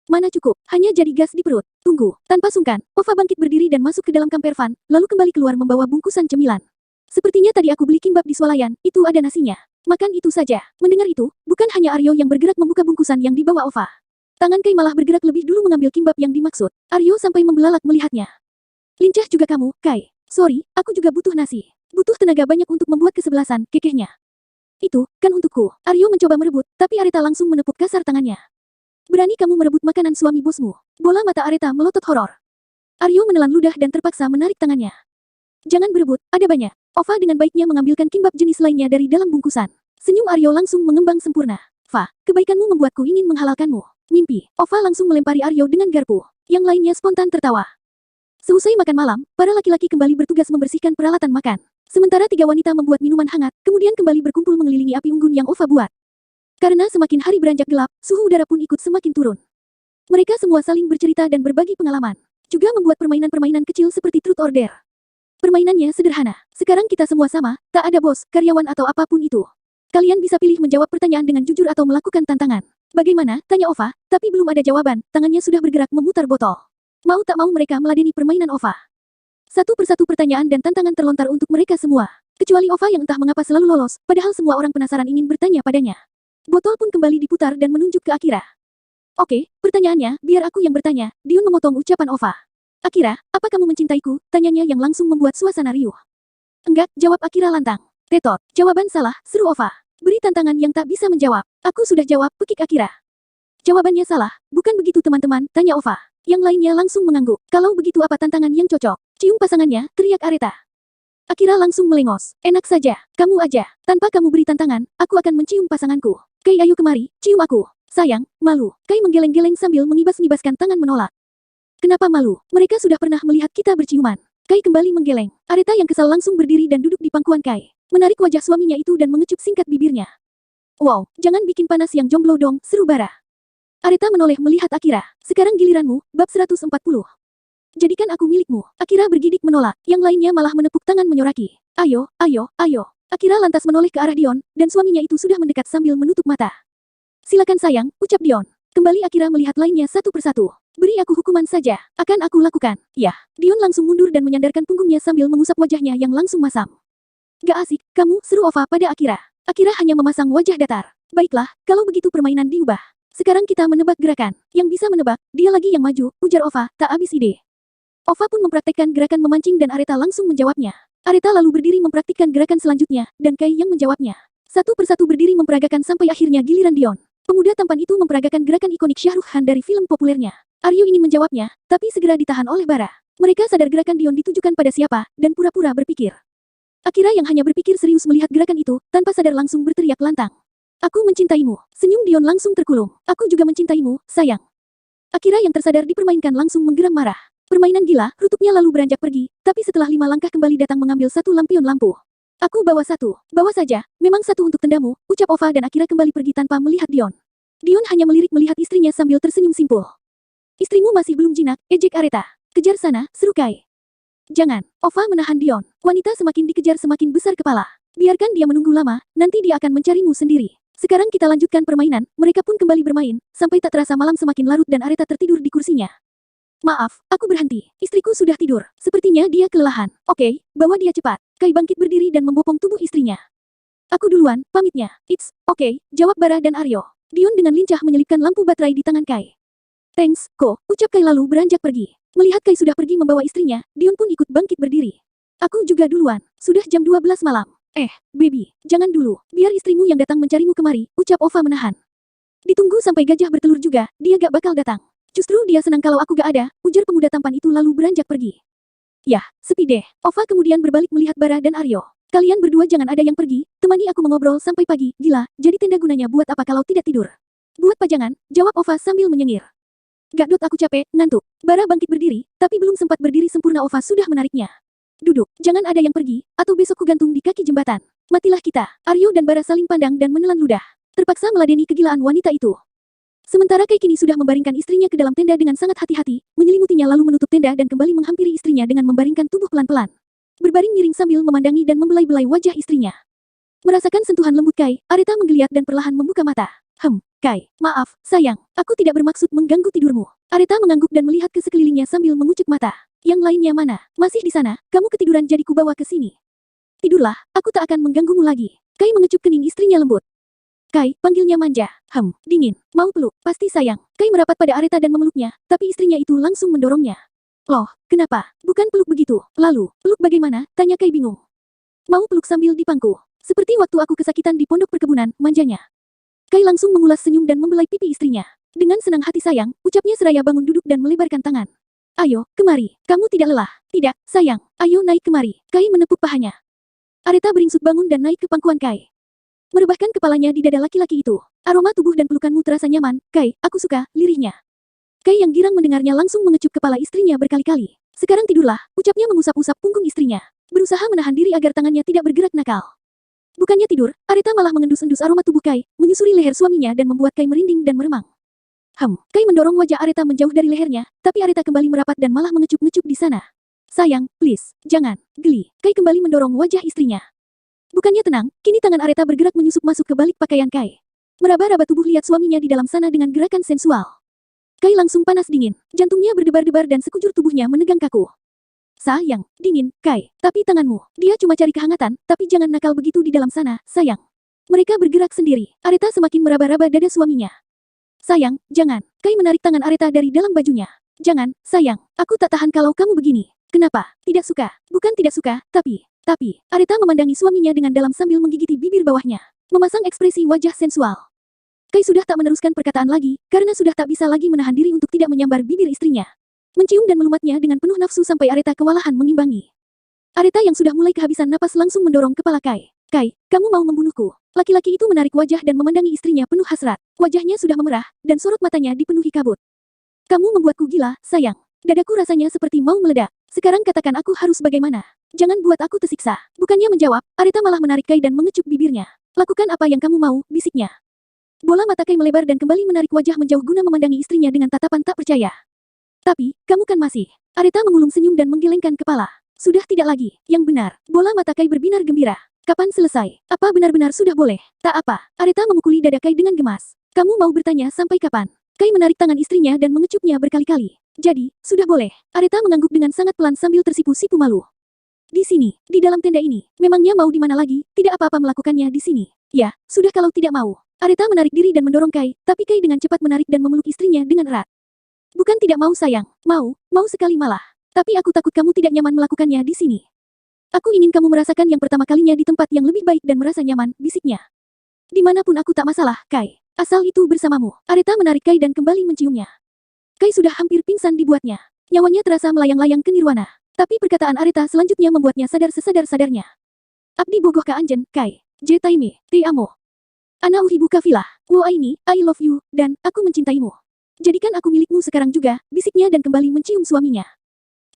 Mana cukup, hanya jadi gas di perut. Tunggu, tanpa sungkan, Ova bangkit berdiri dan masuk ke dalam campervan, lalu kembali keluar membawa bungkusan cemilan. Sepertinya tadi aku beli kimbap di swalayan, itu ada nasinya. Makan itu saja. Mendengar itu, bukan hanya Aryo yang bergerak membuka bungkusan yang dibawa Ova. Tangan Kai malah bergerak lebih dulu mengambil kimbap yang dimaksud. Aryo sampai membelalak melihatnya. Lincah juga kamu, Kai. Sorry, aku juga butuh nasi. Butuh tenaga banyak untuk membuat kesebelasan, kekehnya. Itu, kan untukku. Aryo mencoba merebut, tapi Areta langsung menepuk kasar tangannya. Berani kamu merebut makanan suami bosmu. Bola mata Areta melotot horor. Aryo menelan ludah dan terpaksa menarik tangannya. Jangan berebut, ada banyak. Ova dengan baiknya mengambilkan kimbap jenis lainnya dari dalam bungkusan. Senyum Aryo langsung mengembang sempurna. Fa, kebaikanmu membuatku ingin menghalalkanmu. Mimpi. Ova langsung melempari Aryo dengan garpu. Yang lainnya spontan tertawa. Seusai makan malam, para laki-laki kembali bertugas membersihkan peralatan makan. Sementara 3 wanita membuat minuman hangat, kemudian kembali berkumpul mengelilingi api unggun yang Ova buat. Karena semakin hari beranjak gelap, suhu udara pun ikut semakin turun. Mereka semua saling bercerita dan berbagi pengalaman. Juga membuat permainan-permainan kecil seperti Truth or Dare. Permainannya sederhana. Sekarang kita semua sama, tak ada bos, karyawan atau apapun itu. Kalian bisa pilih menjawab pertanyaan dengan jujur atau melakukan tantangan. Bagaimana? Tanya Ova, tapi belum ada jawaban, tangannya sudah bergerak memutar botol. Mau tak mau mereka meladeni permainan Ova. Satu persatu pertanyaan dan tantangan terlontar untuk mereka semua. Kecuali Ova yang entah mengapa selalu lolos, padahal semua orang penasaran ingin bertanya padanya. Botol pun kembali diputar dan menunjuk ke Akira. Oke, pertanyaannya, biar aku yang bertanya, Dion memotong ucapan Ova. Akira, apa kamu mencintaiku? Tanyanya yang langsung membuat suasana riuh. Enggak, jawab Akira lantang. Tetot, jawaban salah, seru Ova. Beri tantangan yang tak bisa menjawab. Aku sudah jawab, pekik Akira. Jawabannya salah, bukan begitu teman-teman, tanya Ova. Yang lainnya langsung mengangguk. Kalau begitu apa tantangan yang cocok? Cium pasangannya, teriak Areta. Akira langsung melengos. Enak saja, kamu aja. Tanpa kamu beri tantangan, aku akan mencium pasanganku. Kai, ayo kemari, cium aku. Sayang, malu. Kai menggeleng-geleng sambil mengibas-ngibaskan tangan menolak. Kenapa malu? Mereka sudah pernah melihat kita berciuman. Kai kembali menggeleng. Areta yang kesal langsung berdiri dan duduk di pangkuan Kai. Menarik wajah suaminya itu dan mengecup singkat bibirnya. Wow, jangan bikin panas yang jomblo dong, seru Bara. Areta menoleh melihat Akira. Sekarang giliranmu, bab 140. Jadikan aku milikmu. Akira bergidik menolak, yang lainnya malah menepuk tangan menyoraki. Ayo, ayo, ayo. Akira lantas menoleh ke arah Dion, dan suaminya itu sudah mendekat sambil menutup mata. Silakan sayang, ucap Dion. Kembali Akira melihat lainnya satu persatu. Beri aku hukuman saja, akan aku lakukan. Ya, Dion langsung mundur dan menyandarkan punggungnya sambil mengusap wajahnya yang langsung masam. Gak asik, kamu, seru Ova pada Akira. Akira hanya memasang wajah datar. Baiklah, kalau begitu permainan diubah. Sekarang kita menebak gerakan. Yang bisa menebak, dia lagi yang maju, ujar Ova, tak habis ide. Ova pun mempraktekkan gerakan memancing dan Areta langsung menjawabnya. Areta lalu berdiri mempraktikkan gerakan selanjutnya, dan Kai yang menjawabnya. Satu persatu berdiri memperagakan sampai akhirnya giliran Dion. Pemuda tampan itu memperagakan gerakan ikonik Shah Rukh Khan dari film populernya. Aryo ingin menjawabnya, tapi segera ditahan oleh Bara. Mereka sadar gerakan Dion ditujukan pada siapa, dan pura-pura berpikir. Akira yang hanya berpikir serius melihat gerakan itu, tanpa sadar langsung berteriak lantang. Aku mencintaimu. Senyum Dion langsung terkulum. Aku juga mencintaimu, sayang. Akira yang tersadar dipermainkan langsung menggeram marah. Permainan gila, rutupnya lalu beranjak pergi, tapi setelah 5 langkah kembali datang mengambil satu lampion lampu. Aku bawa satu. Bawa saja, memang satu untuk tendamu, ucap Ova dan Akira kembali pergi tanpa melihat Dion. Dion hanya melirik melihat istrinya sambil tersenyum simpul. Istrimu masih belum jinak, ejek Areta. Kejar sana, seru Kai. Jangan, Ova menahan Dion. Wanita semakin dikejar semakin besar kepala. Biarkan dia menunggu lama, nanti dia akan mencarimu sendiri. Sekarang kita lanjutkan permainan, mereka pun kembali bermain, sampai tak terasa malam semakin larut dan Areta tertidur di kursinya. Maaf, aku berhenti. Istriku sudah tidur. Sepertinya dia kelelahan. Oke, bawa dia cepat. Kai bangkit berdiri dan membopong tubuh istrinya. Aku duluan, pamitnya. It's okay, jawab Bara dan Aryo. Dion dengan lincah menyelipkan lampu baterai di tangan Kai. Thanks, Ko, ucap Kai lalu beranjak pergi. Melihat Kai sudah pergi membawa istrinya, Dion pun ikut bangkit berdiri. Aku juga duluan. Sudah jam 12 malam. Baby, jangan dulu. Biar istrimu yang datang mencarimu kemari, ucap Ova menahan. Ditunggu sampai gajah bertelur juga, dia gak bakal datang. Justru dia senang kalau aku gak ada, ujar pemuda tampan itu lalu beranjak pergi. Yah, sepi deh. Ova kemudian berbalik melihat Bara dan Aryo. Kalian berdua jangan ada yang pergi, temani aku mengobrol sampai pagi, gila, jadi tenda gunanya buat apa kalau tidak tidur? Buat pajangan, jawab Ova sambil menyengir. Gak dot aku capek, ngantuk. Bara bangkit berdiri, tapi belum sempat berdiri sempurna Ova sudah menariknya. Duduk, jangan ada yang pergi, atau besok kugantung di kaki jembatan. Matilah kita. Aryo dan Bara saling pandang dan menelan ludah. Terpaksa meladeni kegilaan wanita itu. Sementara Kai kini sudah membaringkan istrinya ke dalam tenda dengan sangat hati-hati, menyelimutinya lalu menutup tenda dan kembali menghampiri istrinya dengan membaringkan tubuh pelan-pelan. Berbaring miring sambil memandangi dan membelai-belai wajah istrinya. Merasakan sentuhan lembut Kai, Areta menggeliat dan perlahan membuka mata. Kai, maaf, sayang, aku tidak bermaksud mengganggu tidurmu. Areta mengangguk dan melihat ke sekelilingnya sambil mengucuk mata. Yang lainnya mana? Masih di sana, kamu ketiduran jadi kubawa ke sini. Tidurlah, aku tak akan mengganggumu lagi. Kai mengecup kening istrinya lembut. Kai, panggilnya manja. Dingin. Mau peluk, pasti sayang. Kai merapat pada Areta dan memeluknya, tapi istrinya itu langsung mendorongnya. Loh, kenapa? Bukan peluk begitu. Lalu, peluk bagaimana? Tanya Kai bingung. Mau peluk sambil dipangku. Seperti waktu aku kesakitan di pondok perkebunan, manjanya. Kai langsung mengulas senyum dan membelai pipi istrinya. Dengan senang hati sayang, ucapnya seraya bangun duduk dan melebarkan tangan. Ayo, kemari. Kamu tidak lelah. Tidak, sayang. Ayo naik kemari. Kai menepuk pahanya. Areta beringsut bangun dan naik ke pangkuan Kai. Merebahkan kepalanya di dada laki-laki itu. Aroma tubuh dan pelukanmu terasa nyaman, Kai, aku suka, lirihnya. Kai yang girang mendengarnya langsung mengecup kepala istrinya berkali-kali. Sekarang tidurlah, ucapnya mengusap-usap punggung istrinya. Berusaha menahan diri agar tangannya tidak bergerak nakal. Bukannya tidur, Areta malah mengendus-endus aroma tubuh Kai, menyusuri leher suaminya dan membuat Kai merinding dan meremang. Kai mendorong wajah Areta menjauh dari lehernya, tapi Areta kembali merapat dan malah mengecup-ngecup di sana. Sayang, please, jangan, geli. Kai kembali mendorong wajah istrinya. Bukannya tenang, kini tangan Areta bergerak menyusup masuk ke balik pakaian Kai. Meraba-raba tubuh lihat suaminya di dalam sana dengan gerakan sensual. Kai langsung panas dingin, jantungnya berdebar-debar dan sekujur tubuhnya menegang kaku. Sayang, dingin, Kai, tapi tanganmu, dia cuma cari kehangatan, tapi jangan nakal begitu di dalam sana, sayang. Mereka bergerak sendiri, Areta semakin meraba-raba dada suaminya. Sayang, jangan, Kai menarik tangan Areta dari dalam bajunya. Jangan, sayang, aku tak tahan kalau kamu begini. Kenapa? Tidak suka, bukan tidak suka, tapi, Areta memandangi suaminya dengan dalam sambil menggigiti bibir bawahnya. Memasang ekspresi wajah sensual. Kai sudah tak meneruskan perkataan lagi, karena sudah tak bisa lagi menahan diri untuk tidak menyambar bibir istrinya. Mencium dan melumatnya dengan penuh nafsu sampai Areta kewalahan mengimbangi. Areta yang sudah mulai kehabisan napas langsung mendorong kepala Kai. Kai, kamu mau membunuhku? Laki-laki itu menarik wajah dan memandangi istrinya penuh hasrat. Wajahnya sudah memerah, dan sorot matanya dipenuhi kabut. Kamu membuatku gila, sayang. Dadaku rasanya seperti mau meledak. Sekarang katakan aku harus bagaimana? Jangan buat aku tersiksa. Bukannya menjawab, Areta malah menarik Kai dan mengecup bibirnya. Lakukan apa yang kamu mau, bisiknya. Bola mata Kai melebar dan kembali menarik wajah menjauh guna memandangi istrinya dengan tatapan tak percaya. Tapi, kamu kan masih. Areta mengulung senyum dan menggelengkan kepala. Sudah tidak lagi. Yang benar. Bola mata Kai berbinar gembira. Kapan selesai? Apa benar-benar sudah boleh? Tak apa. Areta memukuli dada Kai dengan gemas. Kamu mau bertanya sampai kapan? Kai menarik tangan istrinya dan mengecupnya berkali-kali. Jadi, sudah boleh. Areta mengangguk dengan sangat pelan sambil tersipu-sipu malu. Di sini, di dalam tenda ini. Memangnya mau di mana lagi? Tidak apa-apa melakukannya di sini. Ya, sudah kalau tidak mau. Areta menarik diri dan mendorong Kai, tapi Kai dengan cepat menarik dan memeluk istrinya dengan erat. Bukan tidak mau sayang. Mau sekali malah. Tapi aku takut kamu tidak nyaman melakukannya di sini. Aku ingin kamu merasakan yang pertama kalinya di tempat yang lebih baik dan merasa nyaman, bisiknya. Dimanapun aku tak masalah, Kai. Asal itu bersamamu. Areta menarik Kai dan kembali menciumnya. Kai sudah hampir pingsan dibuatnya. Nyawanya terasa melayang-layang ke nirwana. Tapi perkataan Areta selanjutnya membuatnya sadar sesadar-sadarnya. Abdi bogoh ka anjen, Kai. Je taime, te amo. Ana uhibu kafilah. Wo aini, I love you, dan aku mencintaimu. Jadikan aku milikmu sekarang juga, bisiknya dan kembali mencium suaminya.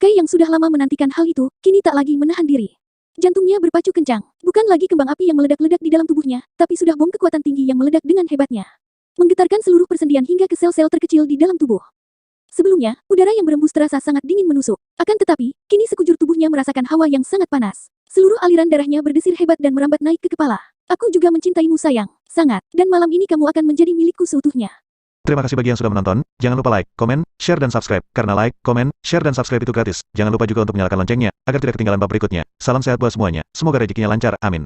Kai yang sudah lama menantikan hal itu, kini tak lagi menahan diri. Jantungnya berpacu kencang. Bukan lagi kembang api yang meledak-ledak di dalam tubuhnya, tapi sudah bom kekuatan tinggi yang meledak dengan hebatnya. Menggetarkan seluruh persendian hingga ke sel-sel terkecil di dalam tubuh. Sebelumnya, udara yang berembus terasa sangat dingin menusuk. Akan tetapi, kini sekujur tubuhnya merasakan hawa yang sangat panas. Seluruh aliran darahnya berdesir hebat dan merambat naik ke kepala. Aku juga mencintaimu sayang. Sangat. Dan malam ini kamu akan menjadi milikku seutuhnya. Terima kasih bagi yang sudah menonton, jangan lupa like, komen, share dan subscribe, karena like, komen, share dan subscribe itu gratis. Jangan lupa juga untuk menyalakan loncengnya, agar tidak ketinggalan bab berikutnya. Salam sehat buat semuanya, semoga rezekinya lancar, amin.